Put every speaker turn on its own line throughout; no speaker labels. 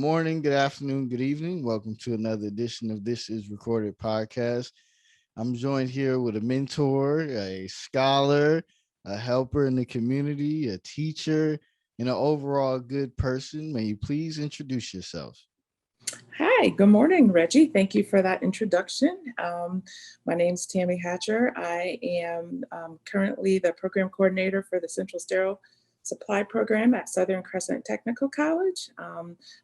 morning, good afternoon, good evening. Welcome to another edition of This Is Recorded Podcast. I'm joined here with a mentor, a scholar, a helper in the community, a teacher, and an overall good person. May you please introduce yourself?
Hi, good morning, Reggie. Thank you for that introduction. My name is Tammy Hatcher. I am currently the program coordinator for the Central Sterile Supply Program at Southern Crescent Technical College.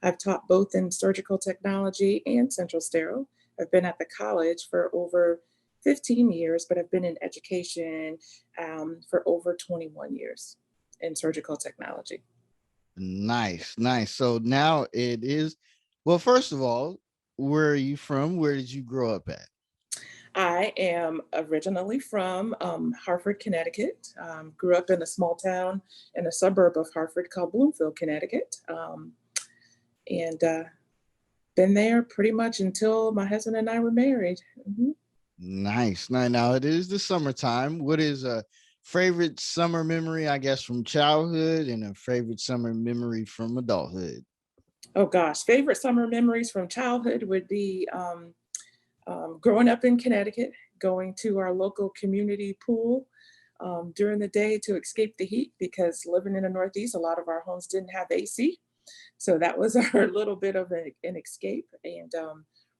I've taught both in surgical technology and Central Sterile. I've been at the college for over 15 years, but I've been in education for over 21 years in surgical technology.
Nice, nice. So now it is, well, first of all, where are you from? Where did you grow up at?
I am originally from Hartford, Connecticut. Grew up in a small town in a suburb of Hartford called Bloomfield, Connecticut. And been there pretty much until my husband and I were married.
Nice. Now it is the summertime. What is a favorite summer memory, I guess, from childhood and a favorite summer memory from adulthood?
Oh gosh, favorite summer memories from childhood would be growing up in Connecticut, going to our local community pool during the day to escape the heat because living in the Northeast, a lot of our homes didn't have AC. So that was our little bit of an escape. And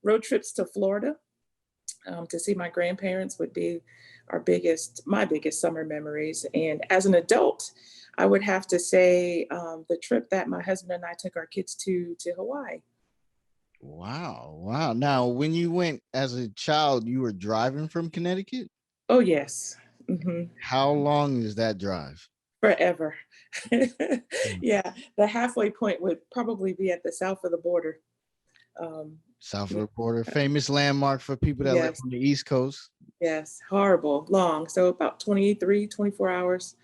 road trips to Florida to see my grandparents would be my biggest summer memories. And as an adult, I would have to say the trip that my husband and I took our kids to Hawaii.
Wow. Wow. Now, when you went as a child, you were driving from Connecticut?
Oh, yes. hmm
How long is that drive?
Forever.
Mm.
Yeah, the halfway point would probably be at the south of the border. Um,
South of
yeah,
the border, famous landmark for people that live
yes,
on the East Coast.
yes, horrible, long. So about 23, 24 hours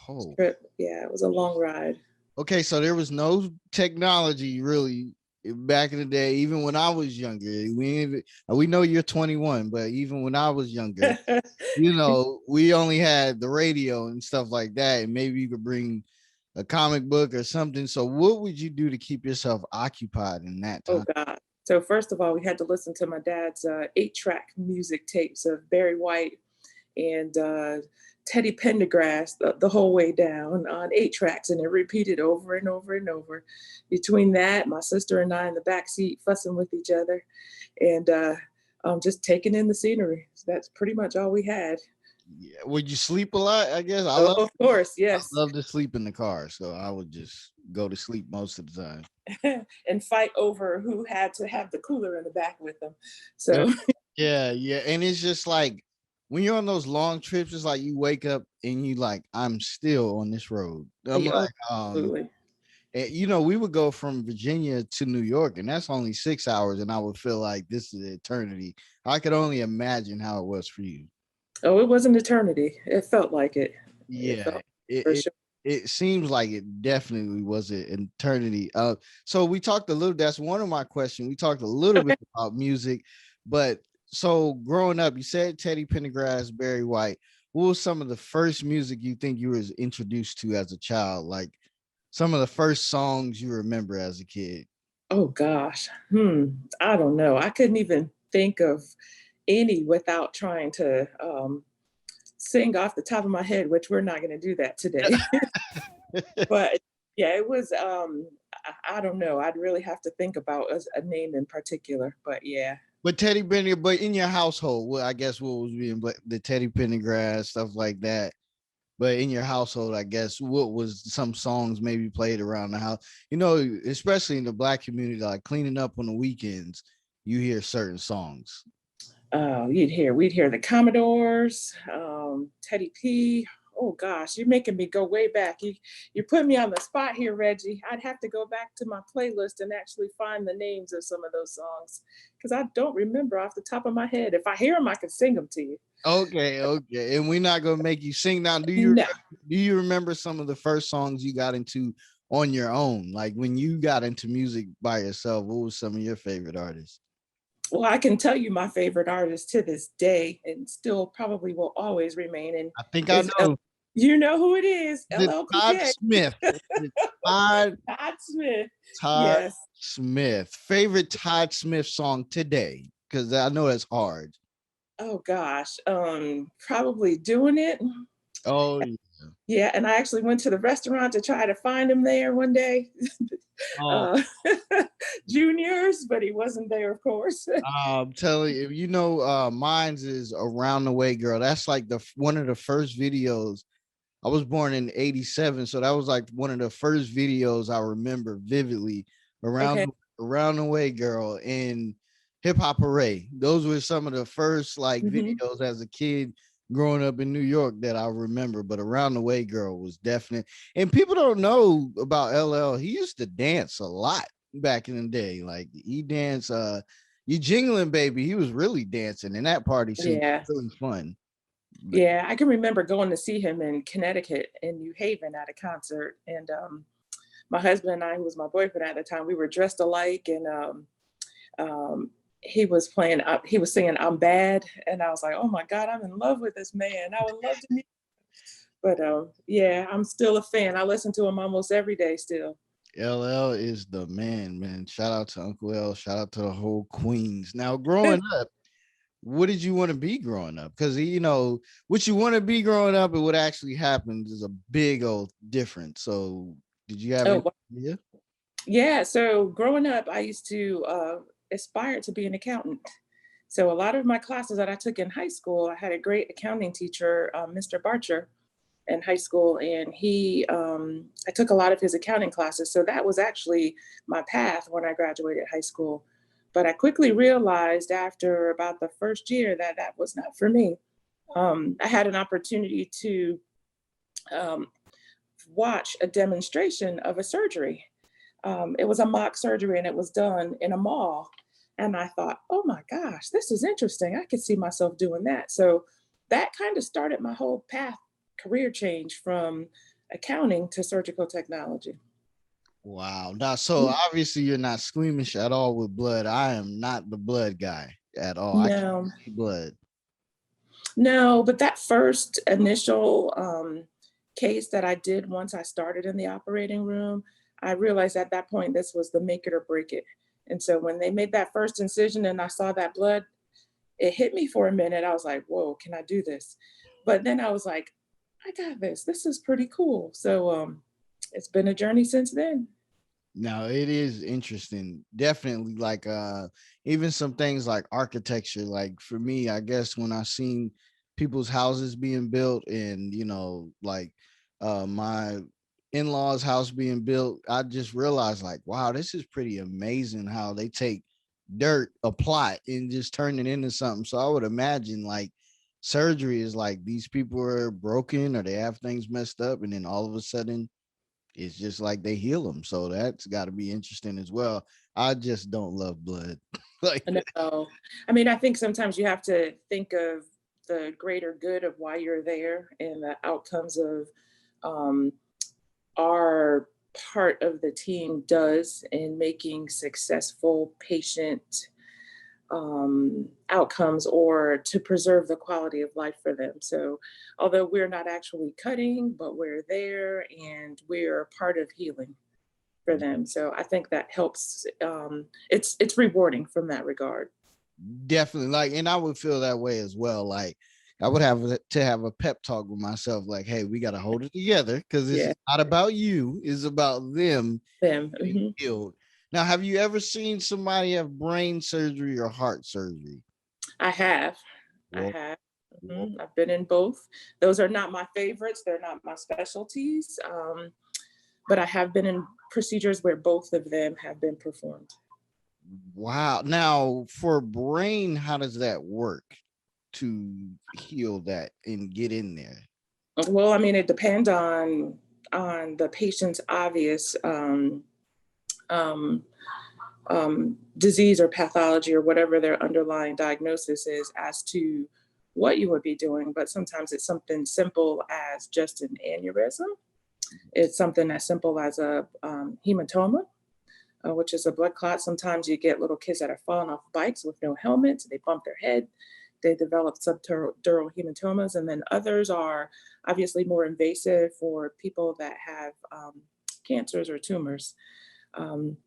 Oh,
trip. Yeah, it was a long ride.
okay. So there was no technology really back in the day, even when I was younger. We know you're 21, but even when I was younger, we only had the radio and stuff like that, and maybe you could bring a comic book or something. So, what would you do to keep yourself occupied in that
Oh
time?
God. So first of all, we had to listen to my dad's 8-track music tapes of Barry White and Teddy Pendergrass the whole way down on 8 tracks, and it repeated over and over and over. Between that, my sister and I in the back seat fussing with each other, and just taking in the scenery. So that's pretty much all we had.
Yeah. Would you sleep a lot? I guess
Oh, of course,
I
yes.
love to sleep in the car, so I would just go to sleep most of the time.
And fight over who had to have the cooler in the back with them.
Uh,
So,
Yeah, yeah, and it's just like when you're on those long trips, it's like you wake up and you like, I'm still on this road. I'm
yeah, oh,
like,
absolutely.
we would go from Virginia to New York, and that's only 6 hours, and I would feel like this is eternity. I could only imagine how it was for you.
Oh, it wasn't eternity. It felt like it. It
Yeah,
felt
it
for
it,
sure.
it seems like it definitely was an eternity. So we talked a little. That's one of my questions. We talked a little bit
Okay.
about music, but so growing up, you said Teddy Pendergrass, Barry White. What was some of the first music you think you was introduced to as a child? Like some of the first songs you remember as a kid?
Oh gosh. I don't know. I couldn't even think of any without trying to sing off the top of my head, which we're not going to do that today. But yeah, it was. I don't know. I'd really have to think about a name in particular. But yeah.
But Teddy Penny, but in your household, well, I guess what was being the Teddy Pendergrass stuff like that. But in your household, I guess what was some songs maybe played around the house? Especially in the black community, like cleaning up on the weekends, you hear certain songs.
We'd hear the Commodores, Teddy P. Oh gosh, you're making me go way back. You put me on the spot here, Reggie. I'd have to go back to my playlist and actually find the names of some of those songs because I don't remember off the top of my head. If I hear them, I can sing them to you.
Okay, okay, and we're not gonna make you sing now.
No.
Do you remember some of the first songs you got into on your own? Like when you got into music by yourself, what was some of your favorite artists?
Well, I can tell you my favorite artist to this day and still probably will always remain and
I think I
is
know.
You know who it is,
The
LL Cool
Todd
J.
Smith. The Todd
Todd Smith.
Todd
Yes.
Smith. Favorite Todd Smith song today? Because I know that's hard.
Oh gosh. Probably Doing It.
Oh, yeah.
Yeah, and I actually went to the restaurant to try to find him there one day.
Oh,
uh, Juniors, but he wasn't there, of course.
I'm telling you, mine's is Around the Way Girl. That's like one of the first videos. I was born in 87, so that was like one of the first videos I remember vividly.
Okay.
Around the Way Girl and Hip Hop Hooray. Those were some of the first like
Hmm.
videos as a kid growing up in New York that I remember. But Around the Way Girl was definite. And people don't know about LL. He used to dance a lot back in the day. Like he danced You Jingling Baby. He was really dancing, and that party scene
Yeah.
was really fun. But
Yeah, I can remember going to see him in Connecticut in New Haven at a concert, and my husband and I, who was my boyfriend at the time, we were dressed alike, and um, he was singing "I'm Bad," and I was like, "Oh my God, I'm in love with this man. I would love to meet." But yeah, I'm still a fan. I listen to him almost every day still.
LL is the man, man. Shout out to Uncle L. Shout out to the whole Queens. Now, growing up, what did you want to be growing up? Because what you want to be growing up and what actually happens is a big old difference. So, did you have
Oh,
any idea?
yeah. So growing up, I used to aspire to be an accountant. So a lot of my classes that I took in high school, I had a great accounting teacher, Mr. Barcher, in high school, and I took a lot of his accounting classes. So that was actually my path when I graduated high school. But I quickly realized after about the first year that that was not for me. I had an opportunity to um, watch a demonstration of a surgery. It was a mock surgery and it was done in a mall. And I thought, oh my gosh, this is interesting. I could see myself doing that. So that kind of started my whole path, career change from accounting to surgical technology.
Wow. Now, so obviously you're not squeamish at all with blood. I am not the blood guy at all. I can't
No,
see blood.
no, but that first initial case that I did once I started in the operating room, I realized at that point this was the make it or break it. And so when they made that first incision and I saw that blood, it hit me for a minute. I was like, whoa, can I do this? But then I was like, I got this. This is pretty cool. So it's been a journey since then.
Now it is interesting. Definitely like even some things like architecture. Like for me, I guess when I seen people's houses being built and like my in-laws house being built, I just realized like, wow, this is pretty amazing how they take dirt, a plot, and just turn it into something. So I would imagine like surgery is like these people are broken or they have things messed up and then all of a sudden it's just like they heal them. So that's got to be interesting as well. I just don't love blood. like,
No, I mean, I think sometimes you have to think of the greater good of why you're there and the outcomes of um, our part of the team does in making successful patient outcomes or to preserve the quality of life for them. So, although we're not actually cutting, but we're there and we're part of healing for them. So, I think that helps. It's rewarding from that regard.
definitely like, and I would feel that way as well. Like I would have to have a pep talk with myself, like, hey, we got to hold it together because this
Yeah,
is not about you, it's about them
them.
being
Mhm.
healed. Now, have you ever seen somebody have brain surgery or heart surgery?
I have. I
Well,
have.
well,
Mhm. I've been in both. Those are not my favorites. They're not my specialties. But I have been in procedures where both of them have been performed.
wow. Now, for brain, how does that work to heal that and get in there?
Well, I mean, it depends on the patient's obvious um, disease or pathology or whatever their underlying diagnosis is as to what you would be doing. But sometimes it's something simple as just an aneurysm. It's something as simple as a hematoma, which is a blood clot. Sometimes you get little kids that are falling off bikes with no helmets. They bump their head. they develop subdural hematomas, and then others are obviously more invasive for people that have cancers or tumors. Um,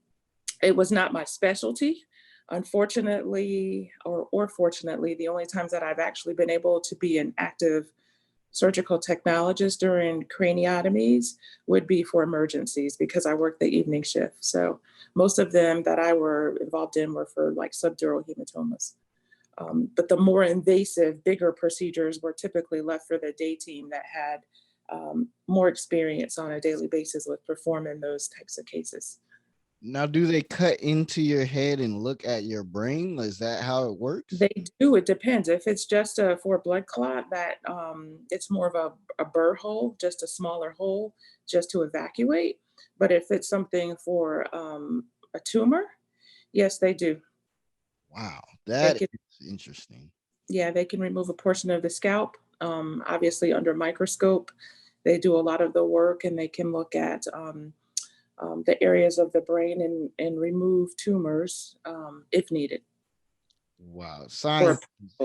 it was not my specialty. Unfortunately, or fortunately, the only times that I've actually been able to be an active surgical technologist during craniotomies would be for emergencies because I worked the evening shift. So most of them that I were involved in were for like subdural hematomas. But the more invasive, bigger procedures were typically left for the day team that had more experience on a daily basis with performing those types of cases.
Now, do they cut into your head and look at your brain? Is that how it works?
They do. It depends. If it's just for a blood clot, that it's more of a burr hole, just a smaller hole, just to evacuate. But if it's something for a tumor, yes, they do.
Wow,
They
that
can,
is interesting.
yeah, they can remove a portion of the scalp. Obviously, under microscope, they do a lot of the work, and they can look at the areas of the brain and remove tumors if needed,
Wow,
or
science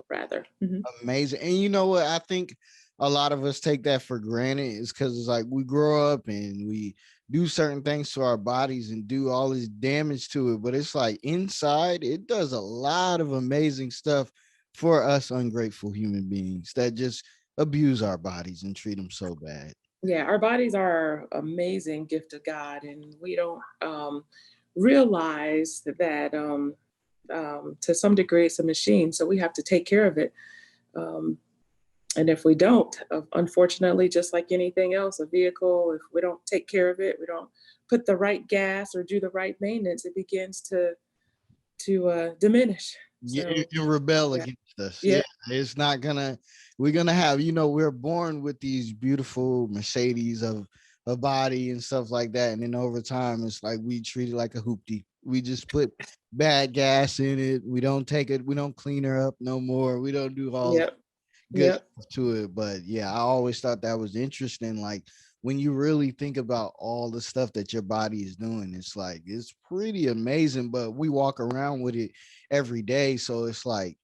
rather. Mhm.
amazing. And you know what? I think a lot of us take that for granted is because it's like we grow up and we do certain things to our bodies and do all this damage to it. But it's like inside, it does a lot of amazing stuff for us ungrateful human beings that just abuse our bodies and treat them so bad.
Yeah, our bodies are amazing gift of God, and we don't realize that to some degree it's a machine, so we have to take care of it. Um, and if we don't, unfortunately, just like anything else, a vehicle, if we don't take care of it, we don't put the right gas or do the right maintenance, it begins to diminish.
Yeah,
So
and rebel
yeah,
against us.
yeah,
Yeah, it's not gonna. We're gonna have. We're born with these beautiful Mercedes of a body and stuff like that, and then over time, it's like we treat it like a hoopty. We just put bad gas in it. We don't take it. We don't clean her up no more. We don't do all
yep,
good
yep.
stuff to it. But yeah, I always thought that was interesting. Like when you really think about all the stuff that your body is doing, it's like it's pretty amazing. But we walk around with it every day. So it's like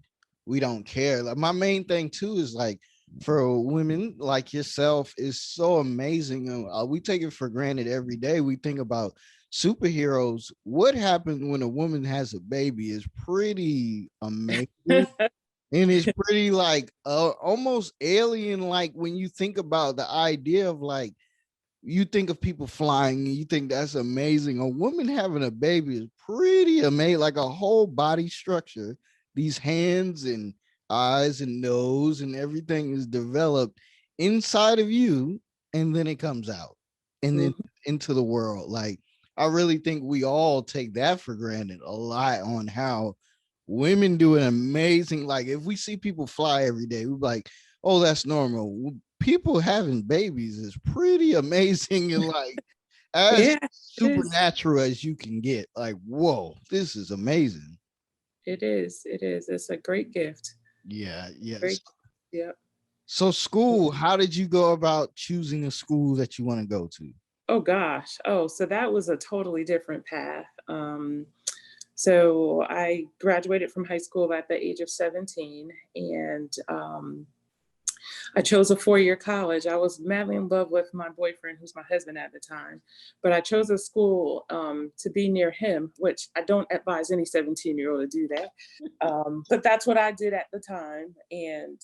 we don't care. Like my main thing too is like for women like yourself is so amazing. We take it for granted every day. We think about superheroes. What happens when a woman has a baby is pretty amazing, and it's pretty like almost alien like when you think about the idea of like you think of people flying and you think that's amazing. A woman having a baby is pretty amazing, like a whole body structure. These hands and eyes and nose and everything is developed inside of you, and then it comes out and then
Mhm.
into the world. Like, I really think we all take that for granted a lot on how women do an amazing, like, if we see people fly every day, we're like, oh, that's normal. People having babies is pretty amazing and like as
Yeah, it is.
supernatural as you can get. Like, whoa, this is amazing.
It is. It is. It's a great gift.
Yeah, yes.
Great. Yep.
So school, how did you go about choosing a school that you want to go to?
Oh gosh. Oh, so that was a totally different path. So I graduated from high school at the age of 17, and I chose a 4-year college. I was madly in love with my boyfriend, who's my husband at the time, but I chose a school to be near him, which I don't advise any 17-year-old to do that. But that's what I did at the time, and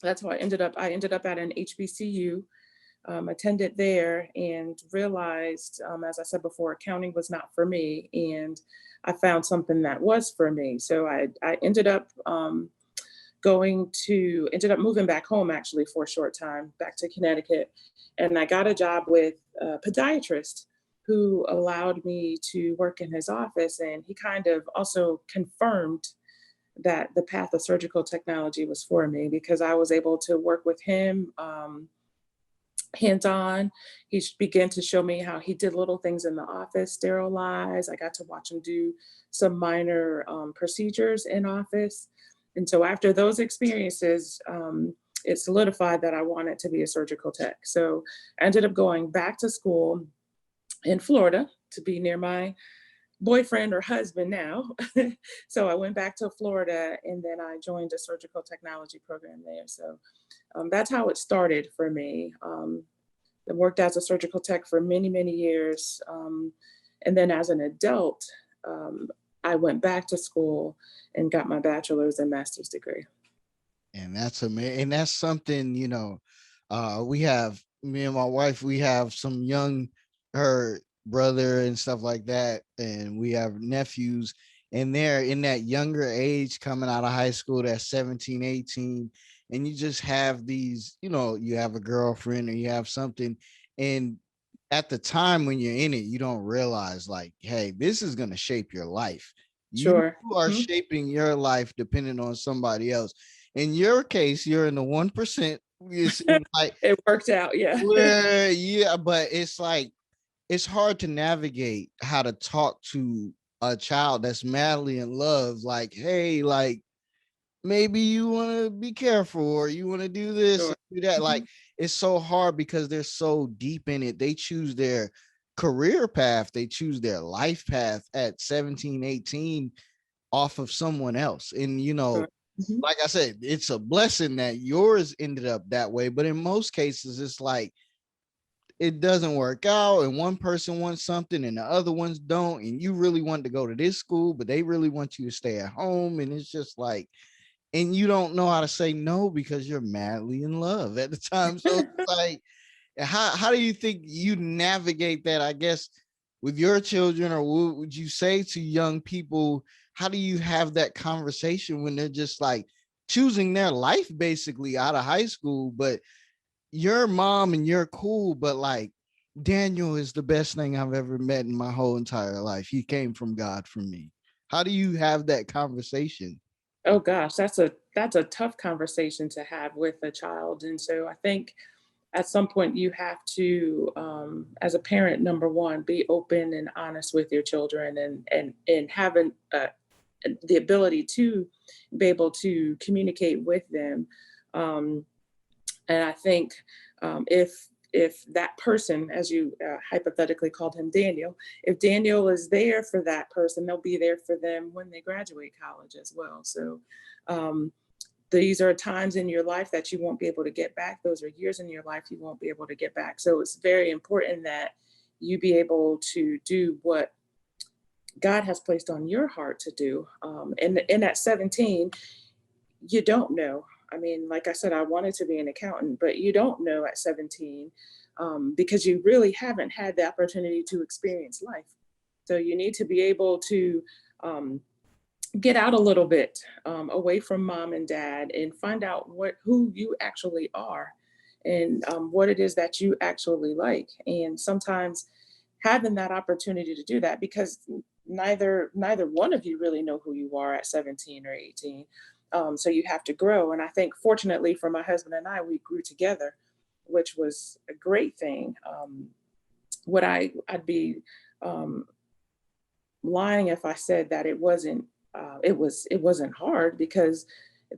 that's how I ended up. I ended up at an HBCU, attended there, and realized, as I said before, accounting was not for me, and I found something that was for me. So I ended up ended up moving back home actually for a short time, back to Connecticut, and I got a job with a podiatrist who allowed me to work in his office, and he kind of also confirmed that the path of surgical technology was for me because I was able to work with him hands on. He began to show me how he did little things in the office, sterilize. I got to watch him do some minor procedures in office. And so after those experiences, it solidified that I wanted to be a surgical tech. So I ended up going back to school in Florida to be near my boyfriend or husband now. So I went back to Florida and then I joined a surgical technology program there. So that's how it started for me. I worked as a surgical tech for many, many years. And then as an adult, um, I went back to school and got my bachelor's and master's degree.
And that's amazing. And that's something, we have me and my wife, we have some young her brother and stuff like that. And we have nephews, and they're in that younger age coming out of high school, that's 17, 18. And you just have these, you have a girlfriend or you have something. And at the time when you're in it, you don't realize like, hey, this is gonna shape your life. You
Sure.
are
Mhm.
shaping your life depending on somebody else. In your case, you're in the 1%. It seems like
It worked out. Yeah.
where, yeah, but it's like it's hard to navigate how to talk to a child that's madly in love. Like, hey, like maybe you want to be careful or you want to do this
Sure.
and do that. Like
Mhm.
it's so hard because they're so deep in it. They choose their career path, they choose their life path at 17, 18 off of someone else. And
Sure. Mhm.
like I said, it's a blessing that yours ended up that way. But in most cases, it's like it doesn't work out, and one person wants something and the other ones don't. And you really want to go to this school, but they really want you to stay at home. And it's just like, and you don't know how to say no because you're madly in love at the time. So it's like, how do you think you navigate that? I guess with your children, or what would you say to young people? How do you have that conversation when they're just like choosing their life basically out of high school, but your mom and you're cool, but like Daniel is the best thing I've ever met in my whole entire life. He came from God for me. How do you have that conversation?
Oh gosh, that's a tough conversation to have with a child. And so I think at some point you have to, as a parent, number one, be open and honest with your children, and having the ability to be able to communicate with them. Um, and I think if that person, as you hypothetically called him Daniel, if Daniel is there for that person, they'll be there for them when they graduate college as well. So um, these are times in your life that you won't be able to get back. Those are years in your life you won't be able to get back. So it's very important that you be able to do what God has placed on your heart to do. And at 17, you don't know. I mean, like I said, I wanted to be an accountant, but you don't know at 17, because you really haven't had the opportunity to experience life. So you need to be able to um, get out a little bit, away from mom and dad, and find out who you actually are, and what it is that you actually like. And sometimes having that opportunity to do that, because neither one of you really know who you are at 17 or 18. So you have to grow. And I think fortunately for my husband and I, we grew together, which was a great thing. What I'd be um, lying if I said that it wasn't. It wasn't hard, because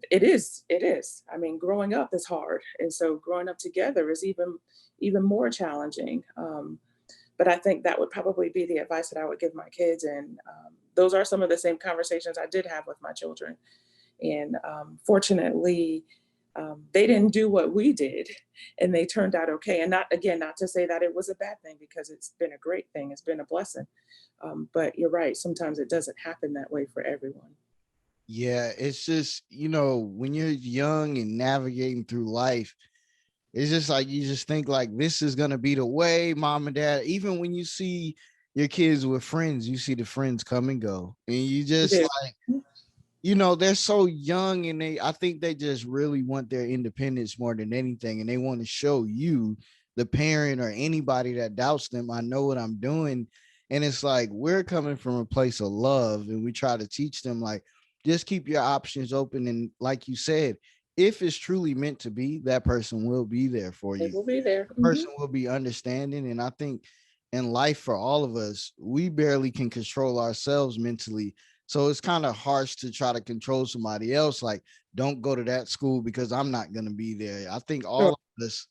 it is. I mean, growing up is hard, and so growing up together is even more challenging. But I think that would probably be the advice that I would give my kids. And those are some of the same conversations I did have with my children. And fortunately, they didn't do what we did, and they turned out okay. And not, again, not to say that it was a bad thing, because it's been a great thing. It's been a blessing. But you're right. Sometimes it doesn't happen that way for everyone.
Yeah, it's just, when you're young and navigating through life, it's just like you just think like this is gonna be the way, mom and dad. Even when you see your kids with friends, you see the friends come and go. And you
You
just
do.
like, they're so young, and I think they just really want their independence more than anything. And they want to show you, the parent or anybody that doubts them, I know what I'm doing. And it's like we're coming from a place of love, and we try to teach them like, just keep your options open. And like you said, if it's truly meant to be, that person will be there for
It
you.
will be there.
The
Hmm.
person will be understanding. And I think in life, for all of us, we barely can control ourselves mentally, so it's kind of harsh to try to control somebody else. Like, don't go to that school because I'm not going to be there. I think all
Sure.
of us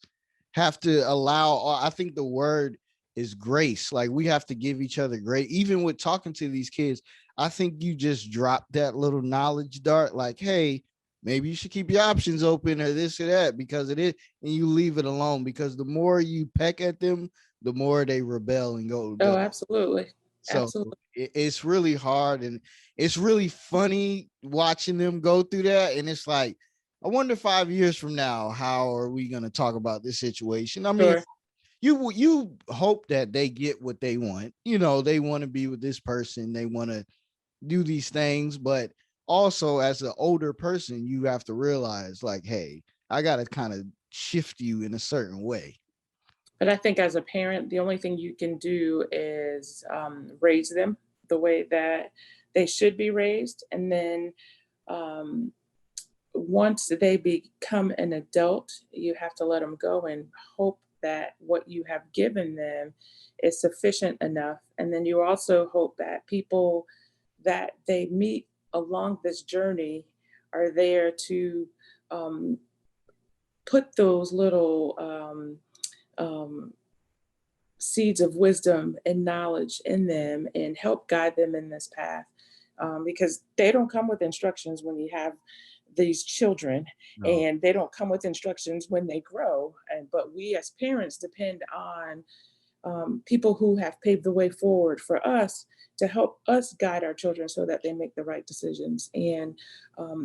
have to allow, I think the word is grace. Like we have to give each other grace. Even with talking to these kids, I think you just drop that little knowledge dart, like, hey, maybe you should keep your options open or this or that because it is, and you leave it alone because the more you peck at them, the more they rebel and
Oh,
go.
absolutely.
So
Absolutely.
it's really hard and it's really funny watching them go through that. And it's like, I wonder 5 years from now, how are we going to talk about this situation? I mean,
Sure.
you hope that they get what they want. You know, they want to be with this person, they want to do these things, but also as an older person, you have to realize, like, hey, I got to kind of shift you in a certain way.
But I think as a parent, the only thing you can do is raise them the way that they should be raised. And then um, once they become an adult, you have to let them go and hope that what you have given them is sufficient enough. And then you also hope that people that they meet along this journey are there to um, put those little um, seeds of wisdom and knowledge in them and help guide them in this path. Because they don't come with instructions when you have these children,
No.
and they don't come with instructions when they grow. But we as parents depend on people who have paved the way forward for us to help us guide our children so that they make the right decisions. And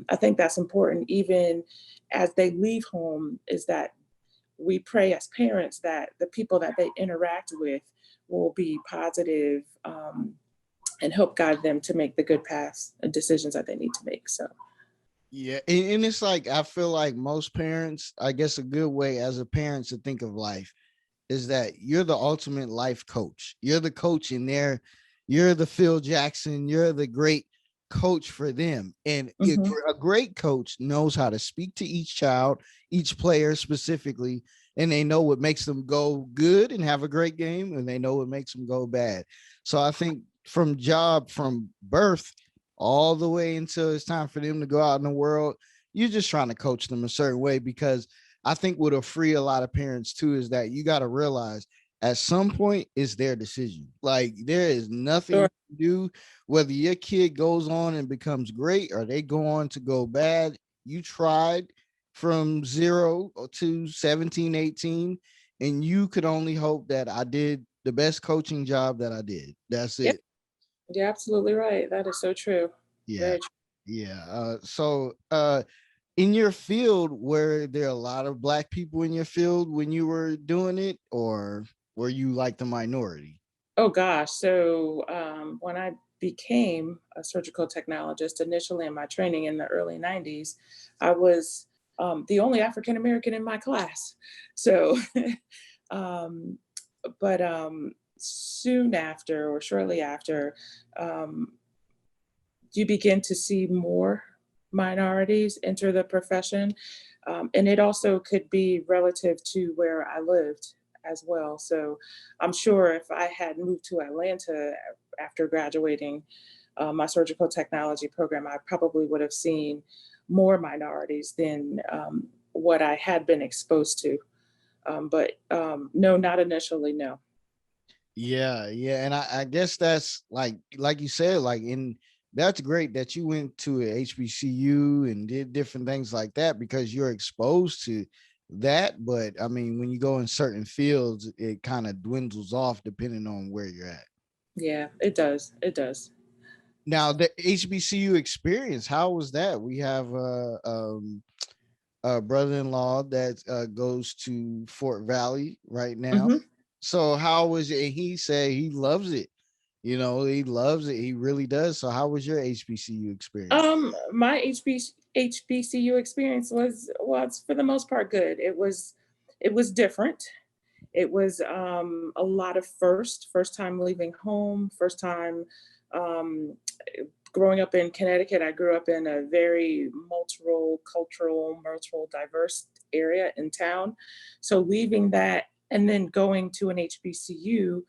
I think that's important, even as they leave home, is that we pray as parents that the people that they interact with will be positive, and help guide them to make the good paths and decisions that they need to make. So,
Yeah, and it's like I feel like most parents, I guess a good way as a parent to think of life is that you're the ultimate life coach. You're the coach in there. You're the Phil Jackson. You're the great coach for them. And
mhm.
a great coach knows how to speak to each child, each player specifically, and they know what makes them go good and have a great game, and they know what makes them go bad. So I think from birth all the way until it's time for them to go out in the world, you're just trying to coach them a certain way because I think what'll free a lot of parents too is that you got to realize at some point it's their decision. Like there is nothing
Sure.
you can do, whether your kid goes on and becomes great or they go on to go bad. You tried from 0 to 17, 18, and you could only hope that I did the best coaching job that I did. That's
Yep.
it.
You're absolutely right. That is so true.
Yeah.
Very true.
Yeah. In your field, were there a lot of black people in your field when you were doing it, or were you like the minority?
Oh gosh. So when I became a surgical technologist initially in my training in the early 90s, I was the only African American in my class. So, um, but soon after or shortly after, um, you begin to see more minorities enter the profession. And it also could be relative to where I lived as well. So I'm sure if I had moved to Atlanta after graduating my surgical technology program, I probably would have seen more minorities than what I had been exposed to. But no, not initially, no.
Yeah, yeah, and I guess that's like you said, like in that's great that you went to a HBCU and did different things like that because you're exposed to that. But I mean, when you go in certain fields, it kind of dwindles off depending on where you're at.
Yeah, it does. It does.
Now, the HBCU experience, how was that? We have a brother-in-law that goes to Fort Valley right now.
Mhm.
So how was it? He said he loves it. You know, he loves it. He really does. So how was your HBCU experience?
My HBCU experience was for the most part good. It was different. It was a lot of first time leaving home, first time um, growing up in Connecticut. I grew up in a very multicultural, diverse area in town. So leaving that and then going to an HBCU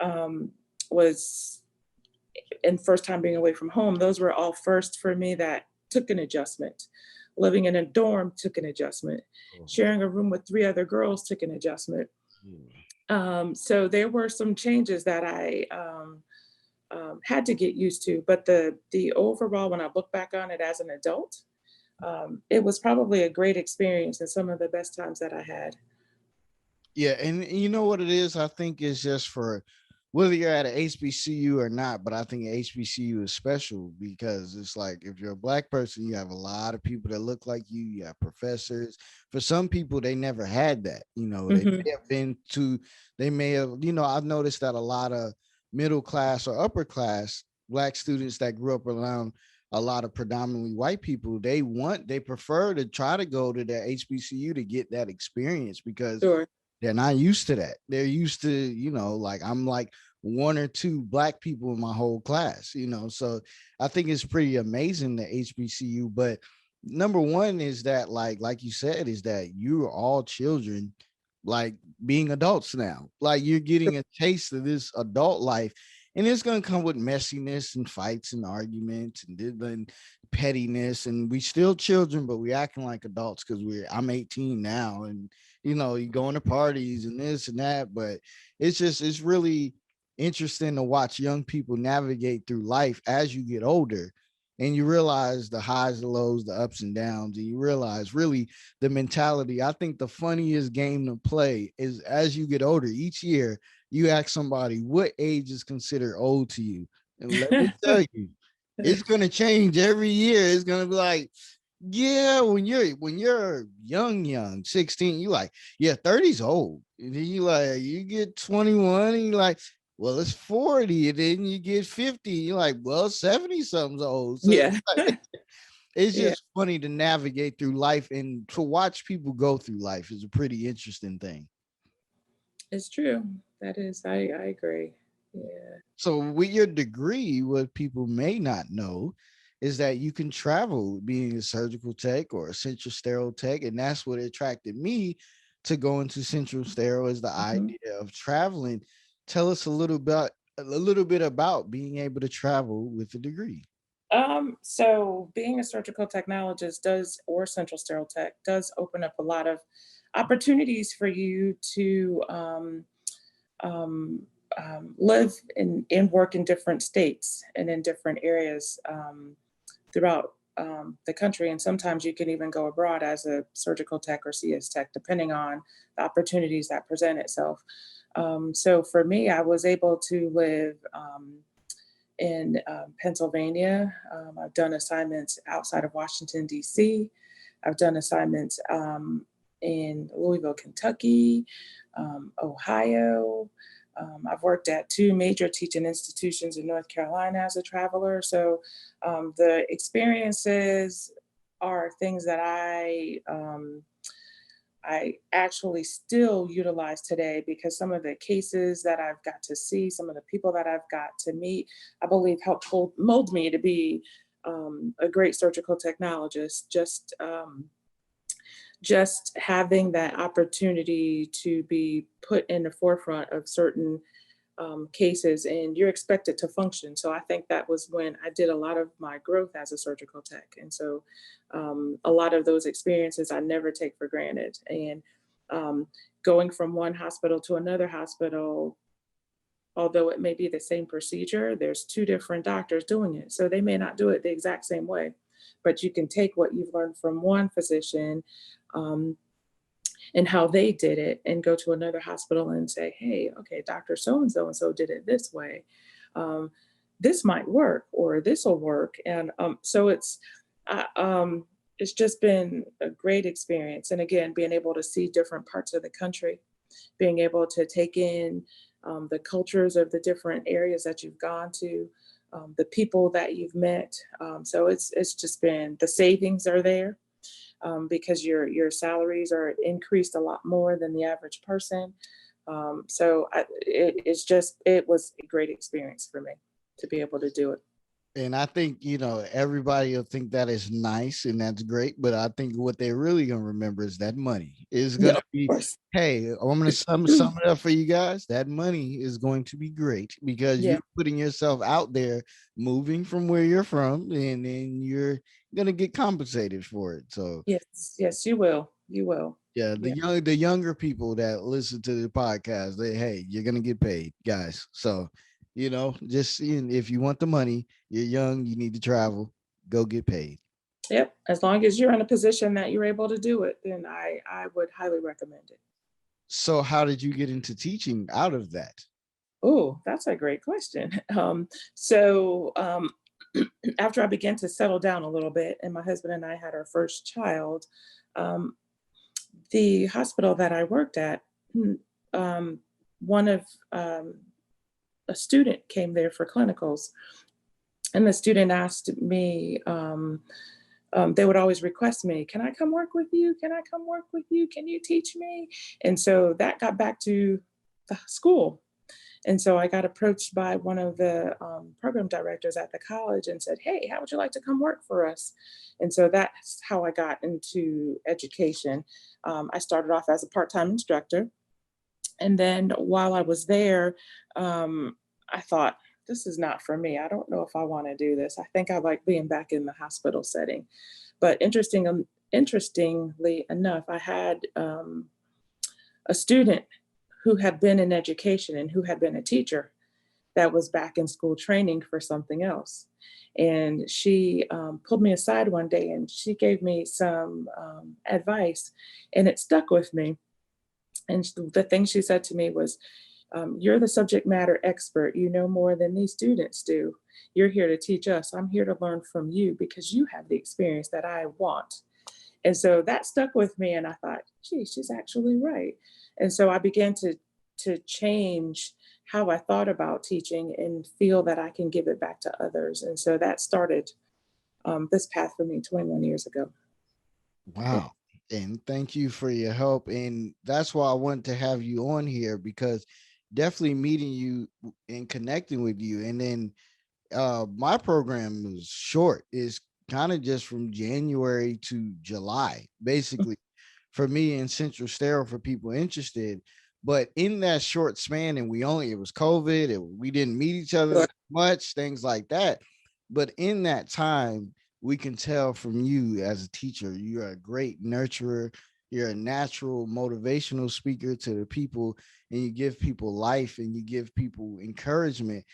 um, was and first time being away from home, those were all first for me that took an adjustment. Living in a dorm took an adjustment.
Oh,
Sharing a room with three other girls took an adjustment.
yeah.
So there were some changes that I had to get used to, but the overall, when I look back on it as an adult, it was probably a great experience and some of the best times that I had.
Yeah, and you know what it is? I think it's just for whether you're at a HBCU or not, but I think HBCU is special because it's like if you're a black person, you have a lot of people that look like you have professors. For some people, they never had that. They
Hmm.
may have been to, they may have, I've noticed that a lot of middle class or upper class black students that grew up around a lot of predominantly white people, they prefer to try to go to their HBCU to get that experience because
Sure.
they're not used to that. They're used to, like I'm like one or two black people in my whole class. So I think it's pretty amazing the HBCU. But number one is that, like you said, is that you're all children, like being adults now. Like you're getting a taste of this adult life. And it's gonna come with messiness and fights and arguments and pettiness. And we still children, but we acting like adults because I'm 18 now, and you going to parties and this and that, but it's really interesting to watch young people navigate through life as you get older, and you realize the highs, the lows, the ups and downs, and you realize really the mentality. I think the funniest game to play is as you get older each year, you ask somebody what age is considered old to you, and let me tell you, it's going to change every year. It's going to be like, yeah, when you're young 16, you like, yeah, 30's old. And then you get 21 and you like, well, it's 40, and then you get 50, you're like, well, 70 something's old. So
Yeah.
it's
Yeah,
just funny to navigate through life, and to watch people go through life is a pretty interesting thing.
it's true. That is, I agree. Yeah.
So with your degree, what people may not know is that you can travel being a surgical tech or a central sterile tech. And that's what attracted me to go into central sterile, is the
Mhm.
idea of traveling. Tell us a little bit about being able to travel with a degree.
So being a surgical technologist does, or central sterile tech, does open up a lot of opportunities for you to um, live and work in different states and in different areas throughout the country. And sometimes you can even go abroad as a surgical tech or CS tech, depending on the opportunities that present itself. So for me, I was able to live in Pennsylvania. I've done assignments outside of Washington, D.C. I've done assignments in Louisville, Kentucky, Ohio. I've worked at two major teaching institutions in North Carolina as a traveler. So the experiences are things that I actually still utilize today because some of the cases that I've got to see, some of the people that I've got to meet, I believe helped mold me to be a great surgical technologist. Just having that opportunity to be put in the forefront of certain cases, and you're expected to function. So I think that was when I did a lot of my growth as a surgical tech. And so a lot of those experiences I never take for granted. And um, going from one hospital to another hospital, although it may be the same procedure, there's two different doctors doing it. So they may not do it the exact same way, but you can take what you've learned from one physician um, and how they did it and go to another hospital and say, hey, okay, Dr. So and so did it this way. Um, this might work or this will work. And so uh, um, it's just been a great experience. And again, being able to see different parts of the country, being able to take in the cultures of the different areas that you've gone to, the people that you've met. So it's just been, the savings are there because your salaries are increased a lot more than the average person. It was a great experience for me to be able to do it.
And I think, everybody will think that is nice and that's great. But I think what they're really going to remember is that money is going
Yeah,
to
of
be,
course.
hey, I'm going to sum it up for you guys. That money is going to be great because
Yeah.
you're putting yourself out there, moving from where you're from, and then you're going to get compensated for it. So
Yes. Yes, you will. You will.
Yeah,
Yeah.
the younger people that listen to the podcast, they hey, you're gonna get paid, guys. So, just seeing if you want the money, you're young, you need to travel, go get paid.
Yep. As long as you're in a position that you're able to do it, then I would highly recommend it.
So, how did you get into teaching out of that?
Oh, that's a great question. So after I began to settle down a little bit, and my husband and I had our first child, um, the hospital that I worked at, um, one of a student came there for clinicals, and the student asked me. They would always request me, "Can I come work with you? Can I come work with you? Can you teach me?" And so that got back to the school. And so I got approached by one of the program directors at the college and said, "Hey, how would you like to come work for us?" And so that's how I got into education. I started off as a part time instructor. And then while I was there, I thought, this is not for me. I don't know if I want to do this. I think I like being back in the hospital setting. But interestingly enough, I had a student who had been in education and who had been a teacher that was back in school training for something else. And she pulled me aside one day and she gave me some advice, and it stuck with me. And the thing she said to me was, "You're the subject matter expert. You know more than these students do. You're here to teach us. I'm here to learn from you because you have the experience that I want." And so that stuck with me, and I thought, gee, she's actually right. And so I began to change how I thought about teaching and feel that I can give it back to others. And so that started this path for me 21 years ago. Yeah.
Wow. And thank you for your help. And that's why I wanted to have you on here because definitely meeting you and connecting with you. And then my program is short. It's kind of just from January to July, basically, for me in Central Sterile for people interested. But in that short span, and it was COVID, and we didn't meet each other
Sure.
that much, things like that. But in that time, we can tell from you as a teacher, you're a great nurturer. You're a natural motivational speaker to the people, and you give people life and you give people encouragement.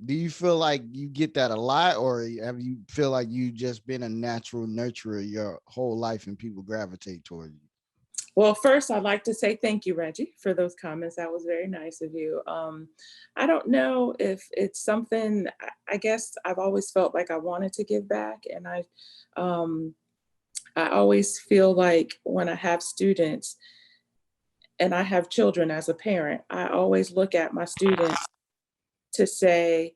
Do you feel like you get that a lot, or have you feel like you just been a natural nurturer your whole life and people gravitate toward you?
Well, first, I'd like to say thank you, Reggie, for those comments. That was very nice of you. I don't know if it's something, I guess I've always felt like I wanted to give back. And um, I always feel like when I have students and I have children as a parent, I always look at my students to say,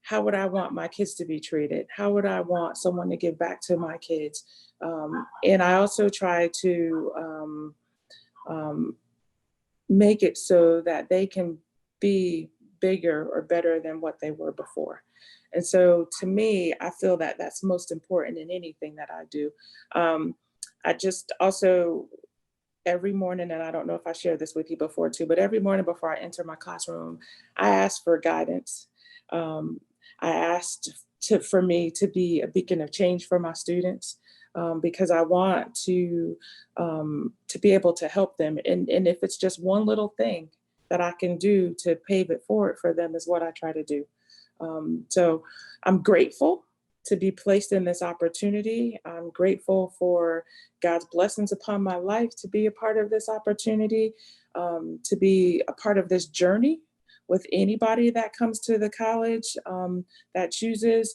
how would I want my kids to be treated? How would I want someone to give back to my kids? And I also try to um, make it so that they can be bigger or better than what they were before. And so to me, I feel that that's most important in anything that I do. Um, I just also every morning, and I don't know if I shared this with you before too, but every morning before I enter my classroom, I ask for guidance. Um, I asked for me to be a beacon of change for my students, because I want to be able to help them. And if it's just one little thing that I can do to pave it forward for them is what I try to do. So I'm grateful to be placed in this opportunity. I'm grateful for God's blessings upon my life to be a part of this opportunity, to be a part of this journey with anybody that comes to the college, that chooses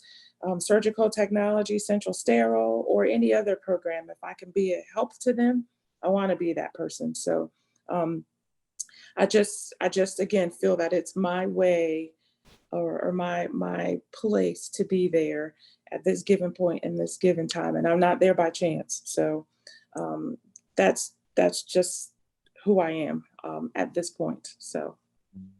surgical technology, central sterile, or any other program. If I can be a help to them, I want to be that person. So um, I just again feel that it's my way or my place to be there at this given point in this given time, and I'm not there by chance. So um, that's just who I am at this point. So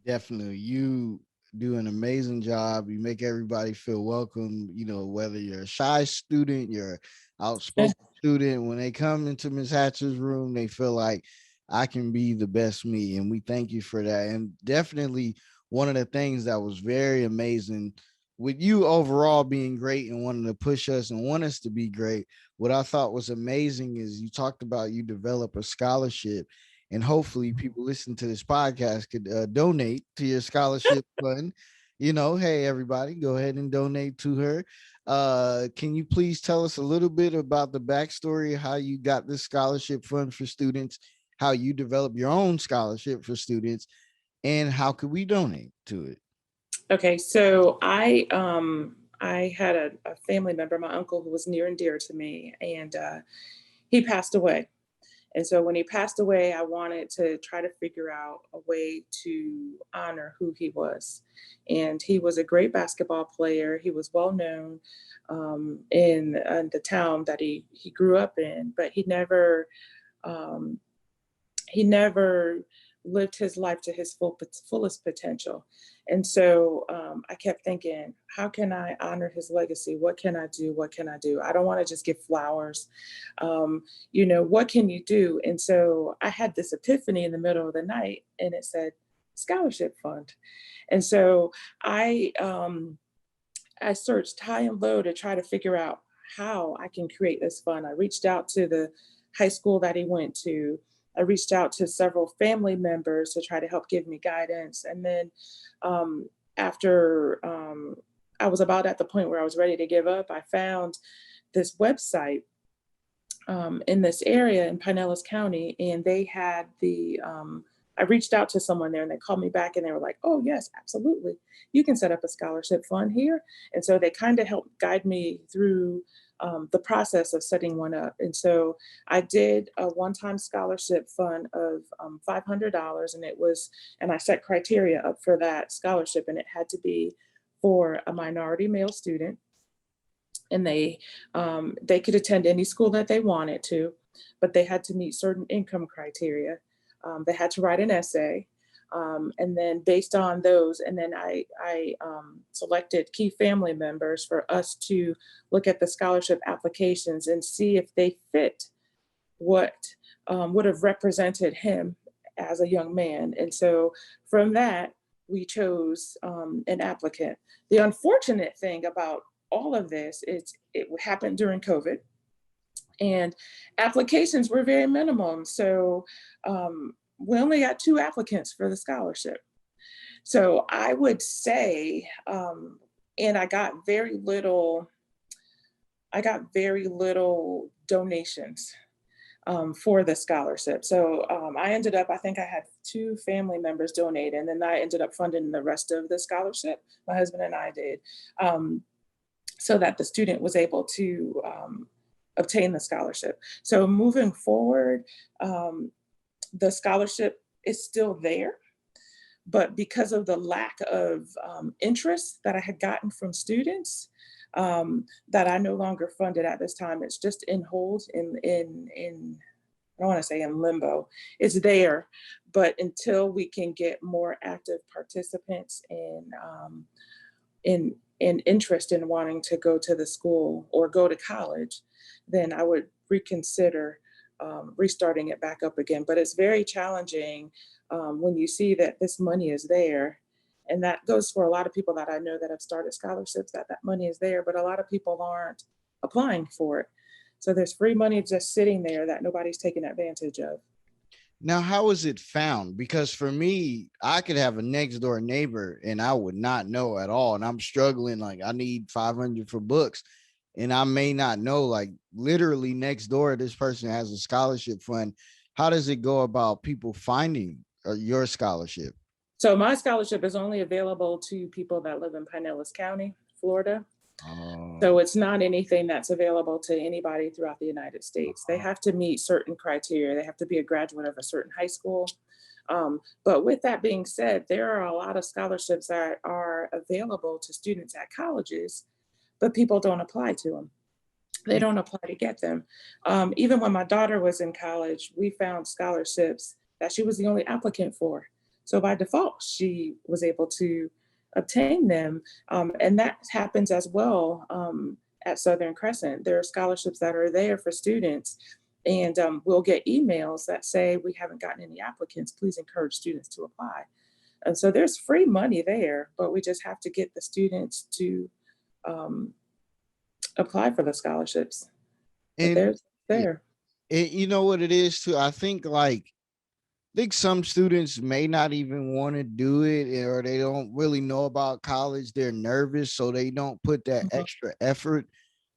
Definitely. You do an amazing job. You make everybody feel welcome, whether you're a shy student, you're outspoken student, when they come into Miss Hatcher's room, they feel like I can be the best me. And we thank you for that. And definitely one of the things that was very amazing with you overall being great and wanting to push us and want us to be great, what I thought was amazing is you talked about you develop a scholarship, and hopefully people listening to this podcast could donate to your scholarship fund. Hey everybody, go ahead and donate to her. Can you please tell us a little bit about the backstory, how you got this scholarship fund for students, how you develop your own scholarship for students, and how could we donate to it?
Okay, so I had a family member, my uncle, who was near and dear to me, and he passed away. And so when he passed away, I wanted to try to figure out a way to honor who he was. And he was a great basketball player. He was well known in the town that he grew up in, but um, he never lived his life to his fullest potential. And so I kept thinking, how can I honor his legacy? What can I do? What can I do? I don't want to just give flowers. What can you do? And so I had this epiphany in the middle of the night, and it said scholarship fund. And so I searched high and low to try to figure out how I can create this fund. I reached out to the high school that he went to. I reached out to several family members to try to help give me guidance. And then after I was about at the point where I was ready to give up, I found this website in this area in Pinellas County, and they had I reached out to someone there and they called me back and they were like, oh, yes, absolutely. You can set up a scholarship fund here. And so they kind of helped guide me through the process of setting one up. And so I did a one-time scholarship fund of $500, and I set criteria up for that scholarship, and it had to be for a minority male student, and they could attend any school that they wanted to, but they had to meet certain income criteria. They had to write an essay, and then based on those, and then I selected key family members for us to look at the scholarship applications and see if they fit what would have represented him as a young man. And so from that, we chose an applicant. The unfortunate thing about all of this is it happened during COVID, and applications were very minimum. So we only got 2 applicants for the scholarship. So I would say, and I got very little donations for the scholarship. So I think I had 2 family members donate, and then I ended up funding the rest of the scholarship. My husband and I did, so that the student was able to obtain the scholarship. So moving forward, the scholarship is still there, but because of the lack of interest that I had gotten from students, that I no longer funded at this time. It's just in hold, in I don't want to say in limbo. It's there, but until we can get more active participants in interest in wanting to go to the school or go to college, then I would reconsider restarting it back up again. But it's very challenging when you see that this money is there. And that goes for a lot of people that I know that have started scholarships, that money is there, but a lot of people aren't applying for it. So there's free money just sitting there that nobody's taking advantage of.
Now, how is it found? Because for me, I could have a next door neighbor and I would not know at all. And I'm struggling, like I need 500 for books. And I may not know, like literally next door, this person has a scholarship fund. How does it go about people finding your scholarship?
So my scholarship is only available to people that live in Pinellas County, Florida. So
Oh,
it's not anything that's available to anybody throughout the United States. They have to meet certain criteria. They have to be a graduate of a certain high school. But with that being said, there are a lot of scholarships that are available to students at colleges, but people don't apply to them. They don't apply to get them. Even when my daughter was in college, we found scholarships that she was the only applicant for. So by default, she was able to obtain them. And that happens as well at Southern Crescent. There are scholarships that are there for students. And we'll get emails that say, we haven't gotten any applicants. Please encourage students to apply. And so there's free money there, but we just have to get the students to um, apply for the scholarships. But
And
there's
yeah,
there.
and you know what it is too. I think some students may not even want to do it, or they don't really know about college. They're nervous, so they don't put that
Mhm,
extra effort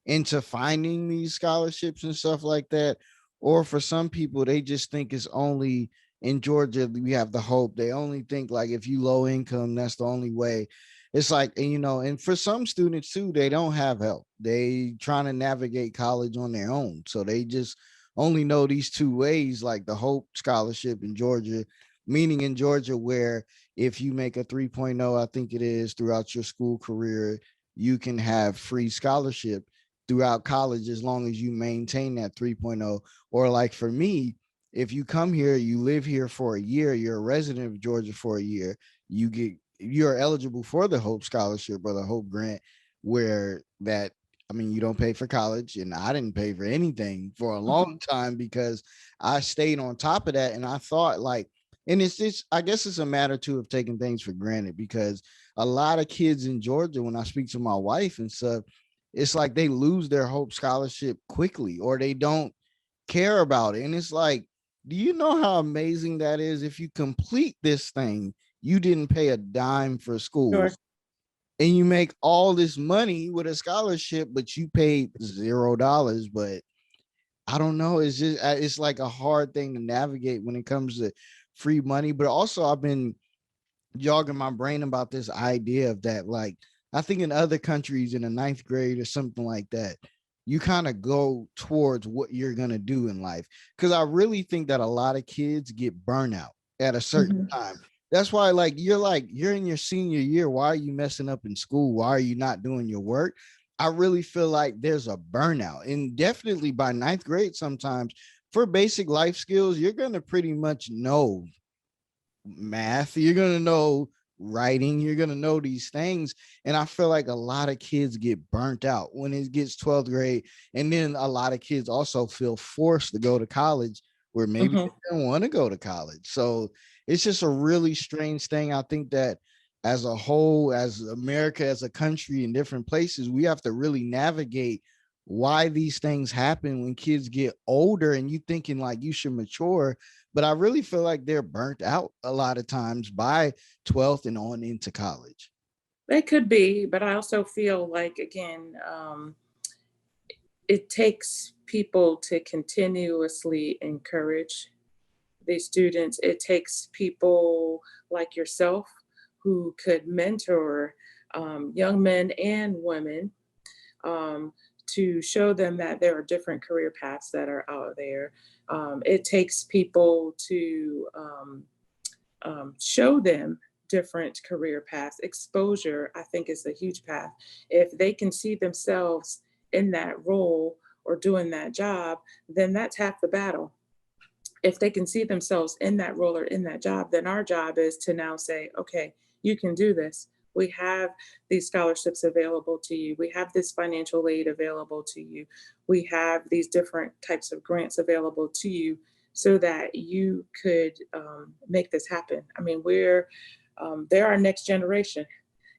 into finding these scholarships and stuff like that. Or for some people, they just think it's only in Georgia we have the hope. They only think like if you low income, that's the only way. It's like, and and for some students too, they don't have help. They trying to navigate college on their own. So they just only know these two ways, like the Hope Scholarship in Georgia, meaning in Georgia, where if you make a 3.0, I think it is, throughout your school career, you can have free scholarship throughout college as long as you maintain that 3.0. Or like for me, if you come here, you live here for a year, you're a resident of Georgia for a year, you're eligible for the Hope Scholarship or the Hope Grant, where that, I mean, you don't pay for college, and I didn't pay for anything for a long
mhm.
time because I stayed on top of that. And I thought like, and it's just, I guess it's a matter too of taking things for granted, because a lot of kids in Georgia, when I speak to my wife and stuff, it's like they lose their Hope Scholarship quickly, or they don't care about it. And it's like, do you know how amazing that is? If you complete this thing, you didn't pay a dime for school,
Sure.
and you make all this money with a scholarship, but you paid $0. But I don't know. It's just, it's like a hard thing to navigate when it comes to free money. But also, I've been jogging my brain about this idea of that. Like, I think in other countries in the ninth grade or something like that, you kind of go towards what you're going to do in life. Cause I really think that a lot of kids get burnout at a certain
Mhm.
time. That's why, like you're in your senior year. Why are you messing up in school? Why are you not doing your work? I really feel like there's a burnout. And definitely by ninth grade, sometimes for basic life skills, you're going to pretty much know math, you're going to know writing, you're going to know these things. And I feel like a lot of kids get burnt out when it gets 12th grade. And then a lot of kids also feel forced to go to college where maybe
Mhm.
they don't want to go to college. So it's just a really strange thing. I think that as a whole, as America, as a country in different places, we have to really navigate why these things happen when kids get older, and you thinking like you should mature, but I really feel like they're burnt out a lot of times by 12th and on into college.
They could be, but I also feel like, again, it takes people to continuously encourage these students. It takes people like yourself who could mentor young men and women, um, to show them that there are different career paths that are out there. It takes people to show them different career paths. Exposure, I think, is a huge path. If they can see themselves in that role or doing that job, then that's half the battle. If they can see themselves in that role or in that job, then our job is to now say, okay, you can do this. We have these scholarships available to you. We have this financial aid available to you. We have these different types of grants available to you so that you could make this happen. I mean, they're our next generation.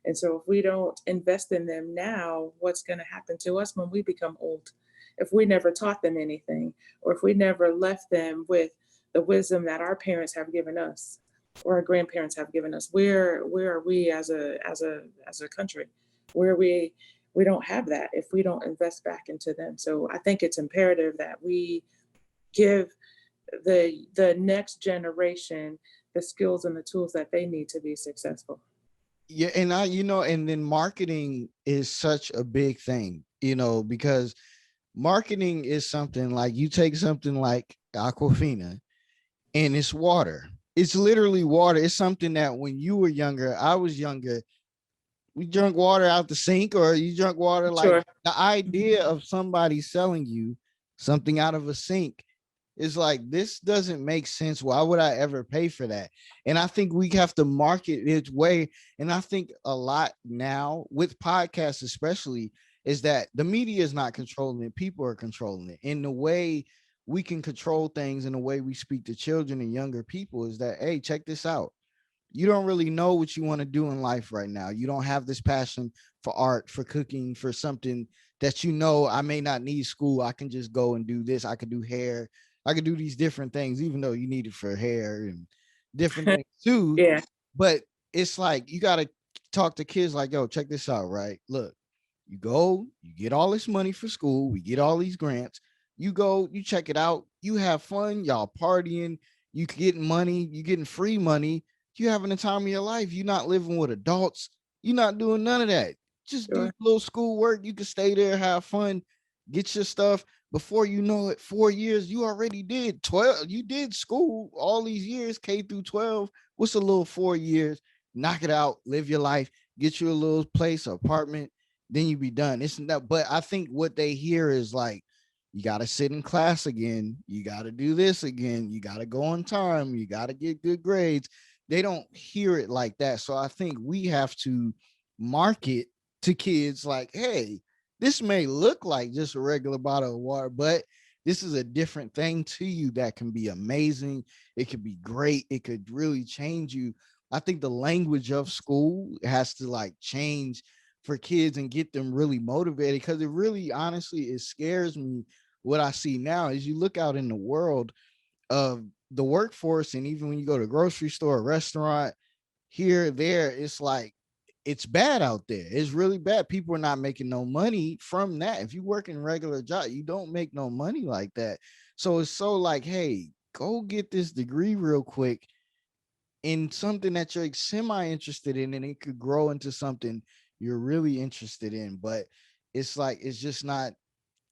And so if we don't invest in them now, what's going to happen to us when we become old? If we never taught them anything, or if we never left them with the wisdom that our parents have given us or our grandparents have given us, where are we as a country? Where we don't have that if we don't invest back into them. So I think it's imperative that we give the next generation the skills and the tools that they need to be successful.
Yeah, and and then marketing is such a big thing, because marketing is something like you take something like Aquafina, and it's water. It's literally water. It's something that when you were younger, I was younger, we drank water out the sink, or you drank water. Like
Sure.
the idea of somebody selling you something out of a sink is like, this doesn't make sense. Why would I ever pay for that? And I think we have to market its way. And I think a lot now with podcasts, especially, is that the media is not controlling it. People are controlling it. In the way we can control things in the way we speak to children and younger people is that, hey, check this out. you don't really know what you want to do in life right now. You don't have this passion for art, for cooking, for something that you know I may not need school. I can just go and do this. I could do hair. I could do these different things, even though you need it for hair and different things too.
Yeah,
But it's like you gotta talk to kids like, yo, check this out, right? Look, you go, you get all this money for school, we get all these grants, you go, you check it out, you have fun, y'all partying, you getting money, you getting free money, you having the time of your life. You're not living with adults, you're not doing none of that. Just do
sure.
a little school work, you can stay there, have fun, get your stuff. Before you know it, 4 years, you already did 12. You did school all these years, K through 12. What's a little 4 years? Knock it out, live your life, get you a little place, apartment, then you be done. It's not, but I think what they hear is like, you got to sit in class again. You got to do this again. You got to go on time. You got to get good grades. They don't hear it like that. So I think we have to market to kids like, hey, this may look like just a regular bottle of water, but this is a different thing to you that can be amazing. It could be great. It could really change you. I think the language of school has to like change for kids and get them really motivated, because it really honestly it scares me what I see now is you look out in the world of the workforce, and even when you go to a grocery store, a restaurant, here, there, it's like it's bad out there. It's really bad. People are not making no money from that. If you work in regular job, you don't make no money like that. So it's so like, hey, go get this degree real quick in something that you're semi interested in, and it could grow into something you're really interested in. But it's like it's just not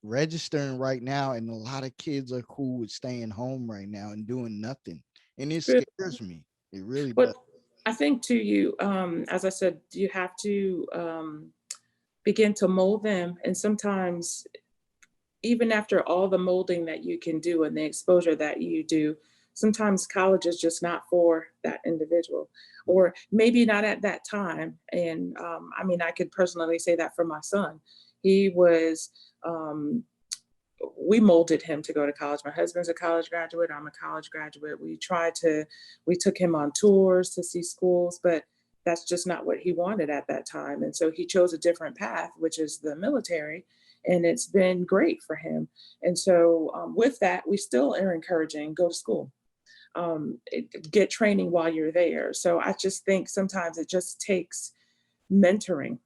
registering right now, and a lot of kids are cool with staying home right now and doing nothing, and it
Really.
scares me. It really does.
But I think to you, as I said, you have to begin to mold them. And sometimes, even after all the molding that you can do and the exposure that you do, sometimes college is just not for that individual, or maybe not at that time. And I mean, I could personally say that for my son. He was, we molded him to go to college. My husband's a college graduate. I'm a college graduate. We took him on tours to see schools, but that's just not what he wanted at that time. And so he chose a different path, which is the military. And it's been great for him. And so, with that, we still are encouraging go to school, get training while you're there. So I just think sometimes it just takes mentoring.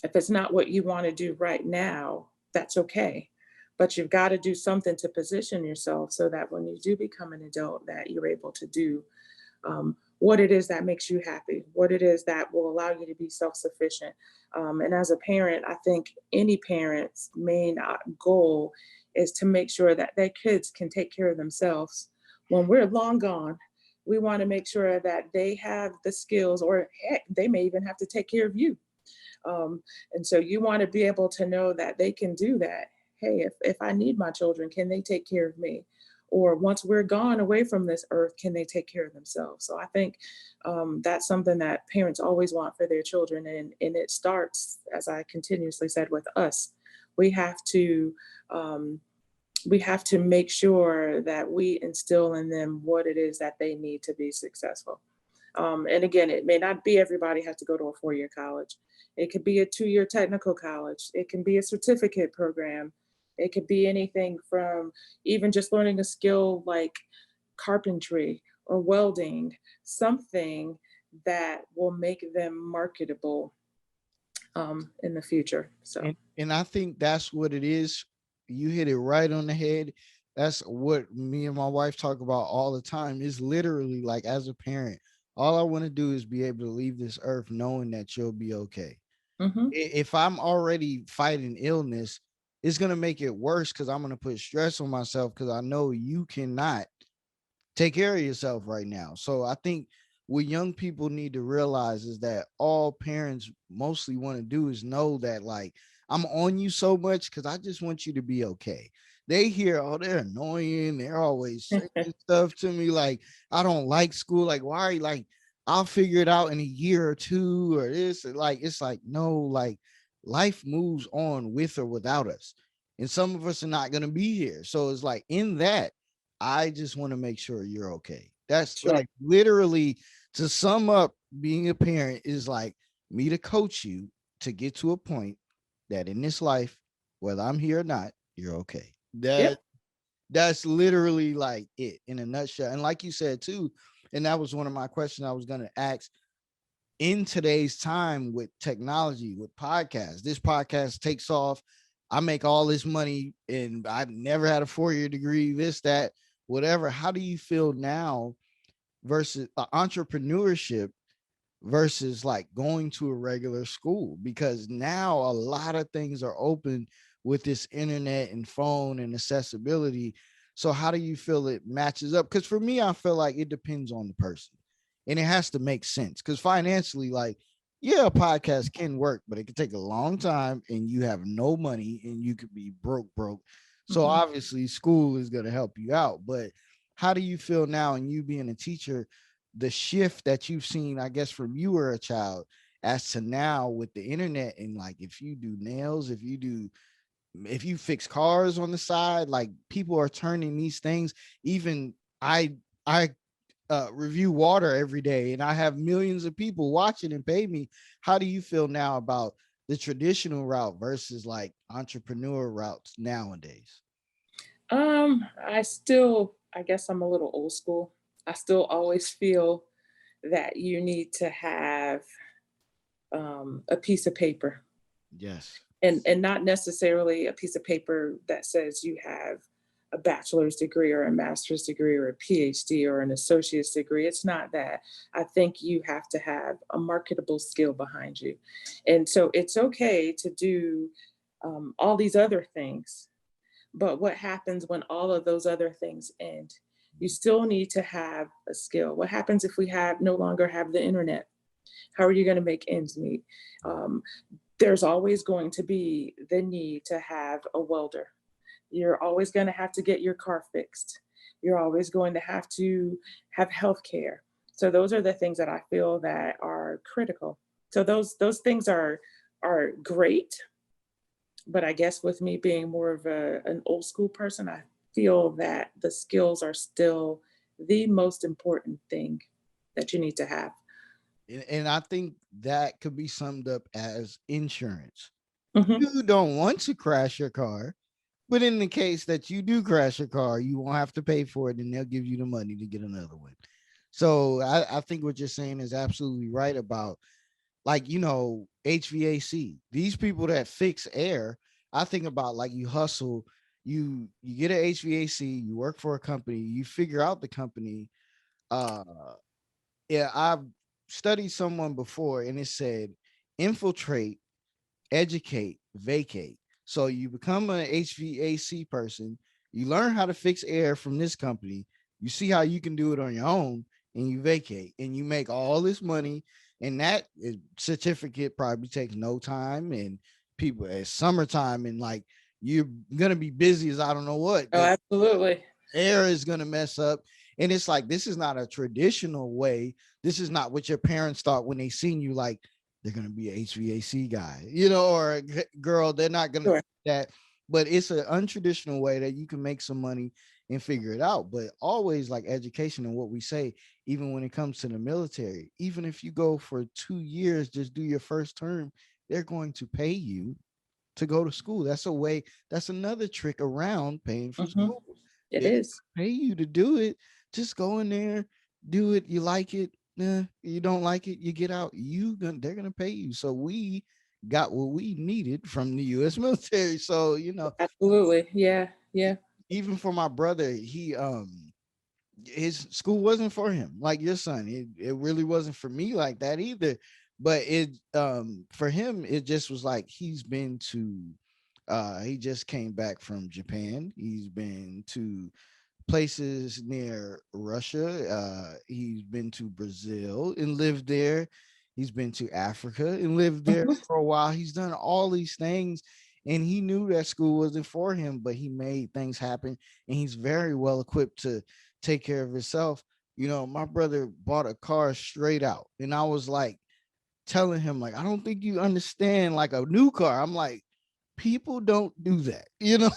If it's not what you want to do right now, that's okay. But you've got to do something to position yourself so that when you do become an adult, that you're able to do what it is that makes you happy, what it is that will allow you to be self-sufficient. And as a parent, I think any parent's main goal is to make sure that their kids can take care of themselves. When we're long gone, we want to make sure that they have the skills, or heck, they may even have to take care of you. And so you want to be able to know that they can do that. Hey, if I need my children, can they take care of me? Or once we're gone away from this earth, can they take care of themselves? So I think that's something that parents always want for their children. And it starts, as I continuously said, with us. We have to um, we have to make sure that we instill in them what it is that they need to be successful. And again, it may not be everybody has to go to a 4-year college. It could be a 2-year technical college. It can be a certificate program. It could be anything from even just learning a skill like carpentry or welding, something that will make them marketable in the future. So,
And I think that's what it is. You hit it right on the head. That's what me and my wife talk about all the time. Is literally like, as a parent, all I want to do is be able to leave this earth knowing that you'll be okay.
mhm,
If I'm already fighting illness, it's gonna make it worse because I'm gonna put stress on myself because I know you cannot take care of yourself right now. So I think what young people need to realize is that all parents mostly want to do is know that, like, I'm on you so much because I just want you to be okay. They hear, oh, they're annoying. They're always saying stuff to me like, I don't like school. Like, why are you like, I'll figure it out in a year or two or this. Like, it's like, no, like, life moves on with or without us. And some of us are not going to be here. So it's like, in that, I just want to make sure you're okay. That's
sure.
like literally To sum up, being a parent is like me to coach you to get to a point that in this life, whether I'm here or not, you're okay.
Yep.
That's literally like it in a nutshell. And like you said too, and that was one of my questions I was going to ask. In today's time with technology, with podcasts, this podcast takes off. I make all this money and I've never had a 4-year degree, this, that, whatever. How do you feel now versus entrepreneurship versus like going to a regular school? Because now a lot of things are open with this internet and phone and accessibility. So how do you feel it matches up? Because for me, I feel like it depends on the person and it has to make sense. Because financially, like, yeah, a podcast can work, but it can take a long time and you have no money and you could be broke. So
Hmm.
obviously school is going to help you out. But how do you feel now, and you being a teacher, the shift that you've seen, I guess, from you were a child as to now with the internet, and like if you do nails, if you fix cars on the side, like people are turning these things. Even I review water every day and I have millions of people watching and pay me. How do you feel now about the traditional route versus like entrepreneur routes nowadays?
I guess I'm a little old school. I still always feel that you need to have a piece of paper,
Yes.
and not necessarily a piece of paper that says you have a bachelor's degree or a master's degree or a PhD or an associate's degree. It's not that. I think you have to have a marketable skill behind you. And so it's okay to do all these other things. But what happens when all of those other things end? You still need to have a skill. What happens if we have no longer have the internet? How are you going to make ends meet? Um, there's always going to be the need to have a welder. You're always going to have to get your car fixed. You're always going to have health care. So those are the things that I feel that are critical. So those things are great, but I guess with me being more of an old school person, I feel that the skills are still the most important thing that you need to have.
And I think that could be summed up as insurance.
Hmm.
You don't want to crash your car, but in the case that you do crash your car, you won't have to pay for it and they'll give you the money to get another one. So I think what you're saying is absolutely right about, like, HVAC. These people that fix air, I think about like you hustle, you get an HVAC, you work for a company, you figure out the company. Uh yeah, I've studied someone before and it said infiltrate, educate, vacate. So you become an HVAC person, you learn how to fix air from this company, you see how you can do it on your own, and you vacate and you make all this money. And certificate probably takes no time. And people, it's summertime and like you're gonna be busy as I don't know what.
Oh,
The
absolutely.
air is going to mess up. And it's like, this is not a traditional way. This is not what your parents thought when they seen you, like they're going to be an HVAC guy, or a girl. They're not going to do
Sure.
that. But it's an untraditional way that you can make some money and figure it out. But always like education and what we say, even when it comes to the military, even if you go for 2 years, just do your first term, they're going to pay you to go to school. That's a way, that's another trick around paying for
Hmm.
school.
It
They
is.
pay you to do it. Just go in there, do it. You like it, you don't like it, you get out. They're gonna pay you. So we got what we needed from the U.S. military. So
Absolutely. Yeah. Yeah.
even for my brother, his school wasn't for him like your son. It really wasn't for me like that either. But it for him, it just was like he just came back from Japan. He's been to places near Russia. He's been to Brazil and lived there. He's been to Africa and lived there
Hmm.
for a while. He's done all these things and he knew that school wasn't for him, but he made things happen and he's very well equipped to take care of himself. My brother bought a car straight out and I was like telling him, like, I don't think you understand, like a new car. I'm like, people don't do that.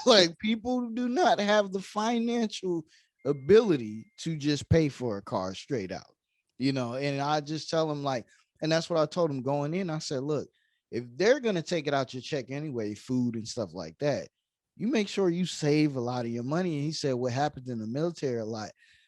Like people do not have the financial ability to just pay for a car straight out. And I just tell them like, and that's what I told them going in. I said, look, if they're going to take it out your check anyway, food and stuff like that, you make sure you save a lot of your money. And he said, what happens in the military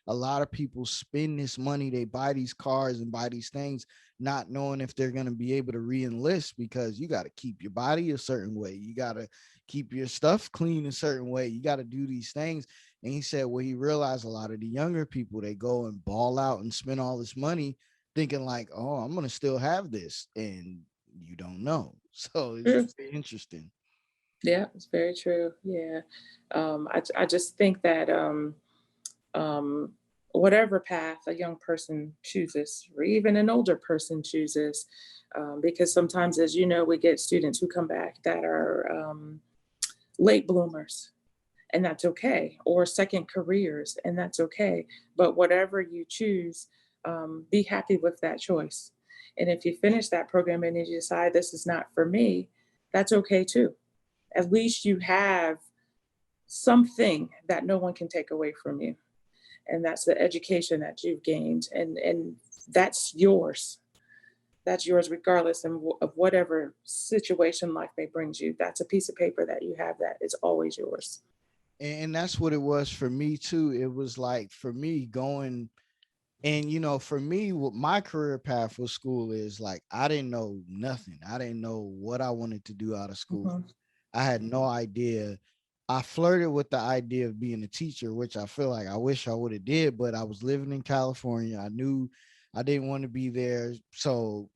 a lot of people spend this money. They buy these cars and buy these things, not knowing if they're going to be able to re-enlist, because you got to keep your body a certain way. You got to keep your stuff clean a certain way. You got to do these things. And he said, well, he realized a lot of the younger people, they go and ball out and spend all this money thinking like, oh, I'm going to still have this. And you don't know. So it's
True.
very interesting.
Yeah, it's very true. Yeah. I just think that um, whatever path a young person chooses, or even an older person chooses, because sometimes, as you know, we get students who come back that are late bloomers, and that's okay, or second careers, and that's okay. But whatever you choose, be happy with that choice. And if you finish that program and you decide this is not for me, that's okay too. At least you have something that no one can take away from you, and that's the education that you've gained, and that's yours. That's yours regardless of whatever situation life may bring you. That's a piece of paper that you have that is always yours.
And that's what it was for me too. It was like for me going, and for me, what my career path for school is like, I didn't know nothing. I didn't know what I wanted to do out of school.
Mhm.
I had no idea. I flirted with the idea of being a teacher, which I feel like I wish I would have did, but I was living in California. I knew I didn't want to be there. So,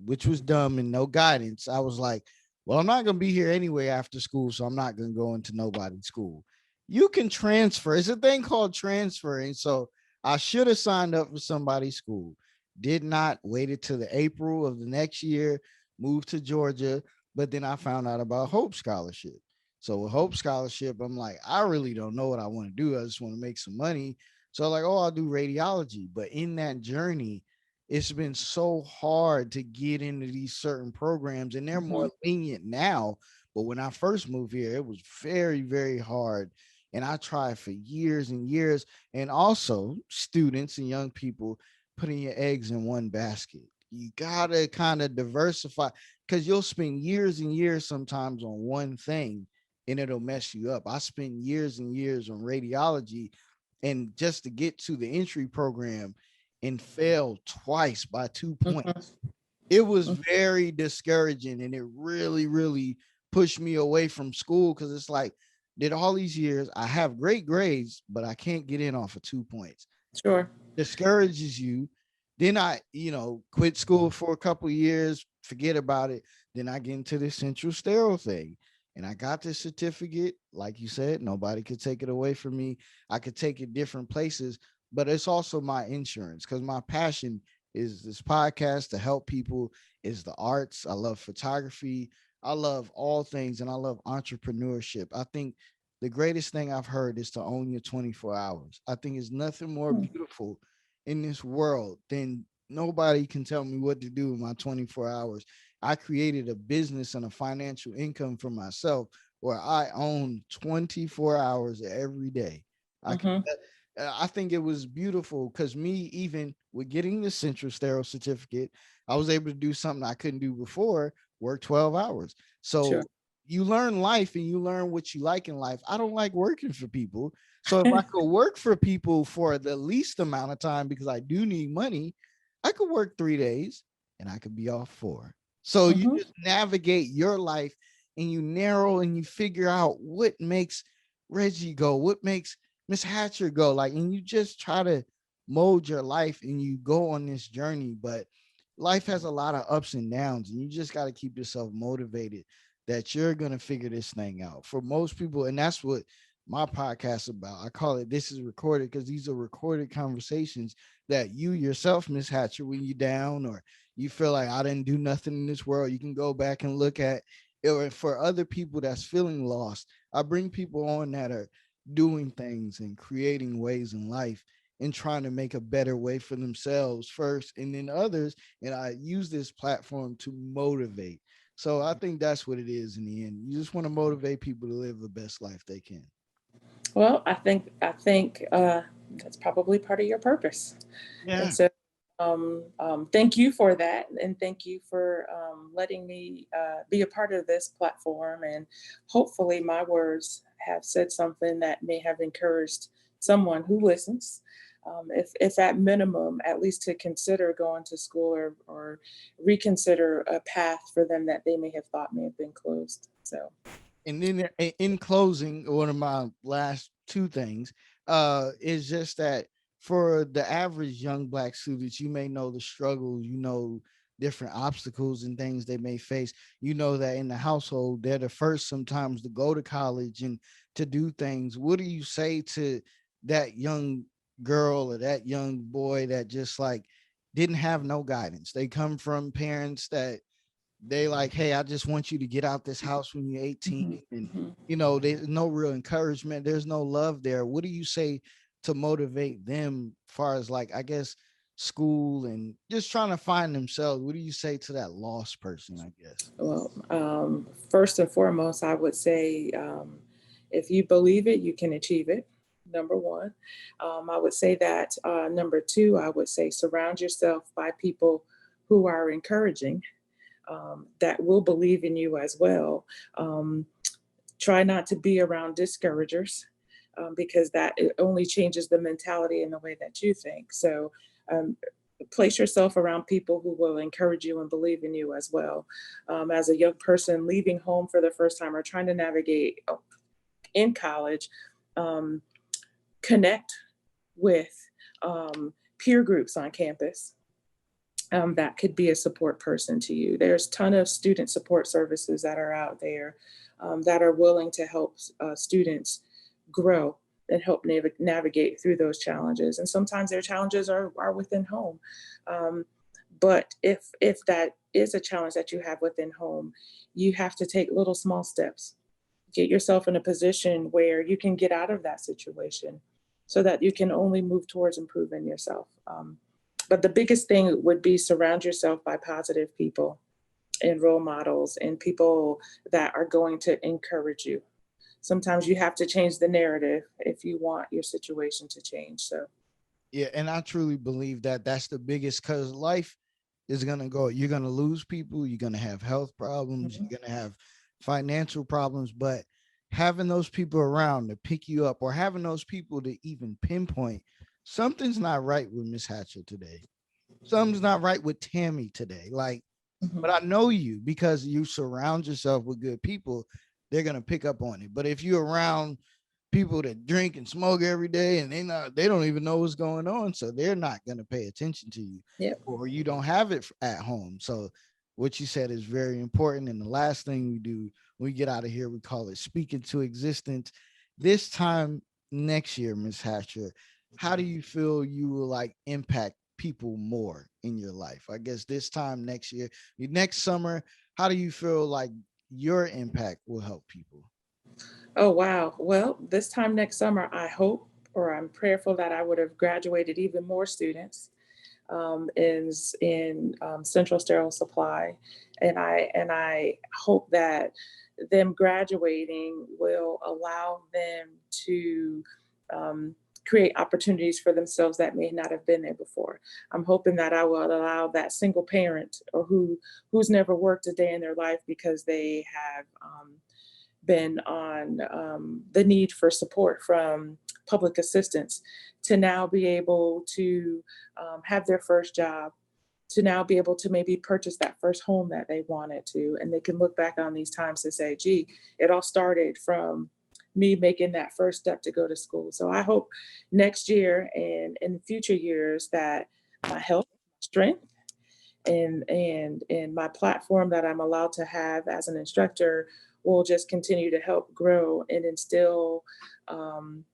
which was dumb and no guidance. I was like, well, I'm not going to be here anyway after school. So I'm not going to go into nobody's school. You can transfer. It's a thing called transferring. So I should have signed up for somebody's school. Did not, waited till the April of the next year, moved to Georgia, but then I found out about Hope Scholarship. So with Hope Scholarship, I'm like, I really don't know what I want to do. I just want to make some money. So like, oh, I'll do radiology. But in that journey, it's been so hard to get into these certain programs, and they're
Mhm.
more lenient now. But when I first moved here, it was very, very hard. And I tried for years and years. And also, students and young people, putting your eggs in one basket. You gotta kind of diversify, because you'll spend years and years sometimes on one thing and it'll mess you up. I spent years and years on radiology, and just to get to the entry program and failed twice by 2 points.
Mhm.
It was very discouraging, and it really, really pushed me away from school, because it's like, did all these years, I have great grades, but I can't get in off of 2 points.
Sure.
Discourages you. Then I, quit school for a couple of years, forget about it. Then I get into the central sterile thing. And I got this certificate. Like you said, nobody could take it away from me. I could take it different places, but it's also my insurance, because my passion is this podcast to help people, is the arts. I love photography. I love all things, and I love entrepreneurship. I think the greatest thing I've heard is to own your 24 hours. I think it's nothing more
Hmm.
beautiful in this world than, nobody can tell me what to do in my 24 hours. I created a business and a financial income for myself where I own 24 hours every day. I could,
Mhm.
I think it was beautiful, because me, even with getting the Central Sterile certificate, I was able to do something I couldn't do before, work 12 hours.
Sure.
So you learn life and you learn what you like in life. I don't like working for people. So if I could work for people for the least amount of time, because I do need money, I could work 3 days and I could be off 4. So you
Mhm.
just navigate your life, and you narrow and you figure out what makes Reggie go, what makes Miss Hatcher go, like, and you just try to mold your life and you go on this journey. But life has a lot of ups and downs, and you just got to keep yourself motivated that you're going to figure this thing out. For most people, and that's what my podcast is about. I call it This Is Recorded, because these are recorded conversations that you yourself, Miss Hatcher, when you down or you feel like I didn't do nothing in this world, you can go back and look at. Or for other people that's feeling lost, I bring people on that are doing things and creating ways in life and trying to make a better way for themselves first and then others. And I use this platform to motivate. So I think that's what it is in the end. You just want to motivate people to live the best life they can.
Well, I think that's probably part of your purpose. And
Yeah.
so Thank you for that, and thank you for letting me be a part of this platform. And hopefully, my words have said something that may have encouraged someone who listens. If at minimum, at least to consider going to school, or reconsider a path for them that they may have thought may have been closed. So,
And then in closing, one of my last two things is just that for the average young black students, you may know the struggles, you know, different obstacles and things they may face. You know that in the household, they're the first sometimes to go to college and to do things. What do you say to that young girl or that young boy that just like didn't have no guidance? They come from parents that they like, hey, I just want you to get out this house when you're 18.
mhm,
And,
mhm.
you know, there's no real encouragement. There's no love there. What do you say to motivate them far as like, I guess, school and just trying to find themselves? What do you say to that lost person, I guess?
Well, first and foremost, I would say if you believe it, you can achieve it. Number one. I would say that. Number two, I would say surround yourself by people who are encouraging, that will believe in you as well. Um, Try not to be around discouragers, because that it only changes the mentality and the way that you think. So, um, place yourself around people who will encourage you and believe in you as well. As a young person leaving home for the first time or trying to navigate in college, um, connect with peer groups on campus. That could be a support person to you. There's a ton of student support services that are out there, that are willing to help students grow and help navigate through those challenges. And sometimes their challenges are within home. Um, but if that is a challenge that you have within home, you have to take little small steps. Get yourself in a position where you can get out of that situation so that you can only move towards improving yourself. But the biggest thing would be surround yourself by positive people and role models and people that are going to encourage you. Sometimes you have to change the narrative if you want your situation to change. So,
Yeah, and I truly believe that that's the biggest because life is gonna go. You're gonna lose people. You're gonna have health problems.
mhm,
You're gonna have financial problems. But having those people around to pick you up, or having those people to even pinpoint something's not right with Miss Hatcher today. Something's not right with Tammy today. Like,
mhm.
but I know you because you surround yourself with good people. They're gonna pick up on it. But if you're around people that drink and smoke every day and they don't even know what's going on, so they're not going to pay attention to you,
Yep.
or you don't have it at home. So what you said is very important. And the last thing we do when we get out of here, we call it speaking to existence. This time next year, Miss Hatcher, how do you feel you will like impact people more in your life? I guess this time next year, next summer, how do you feel like your impact will help people?
Oh, wow. Well, this time next summer, I hope, or I'm prayerful that I would have graduated even more students, is in central sterile supply, and I hope that them graduating will allow them to um, create opportunities for themselves that may not have been there before. I'm hoping that I will allow that single parent, or who's never worked a day in their life because they have been on the need for support from public assistance, to now be able to have their first job, to now be able to maybe purchase that first home that they wanted to. And they can look back on these times and say, gee, it all started from me making that first step to go to school. So I hope next year and in future years that my health, strength, and my platform that I'm allowed to have as an instructor will just continue to help grow and instill um,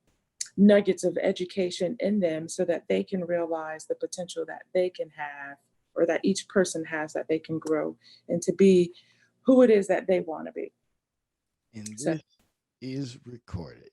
nuggets of education in them so that they can realize the potential that they can have, or that each person has, that they can grow and to be who it is that they want to be.
And
So
this is recorded.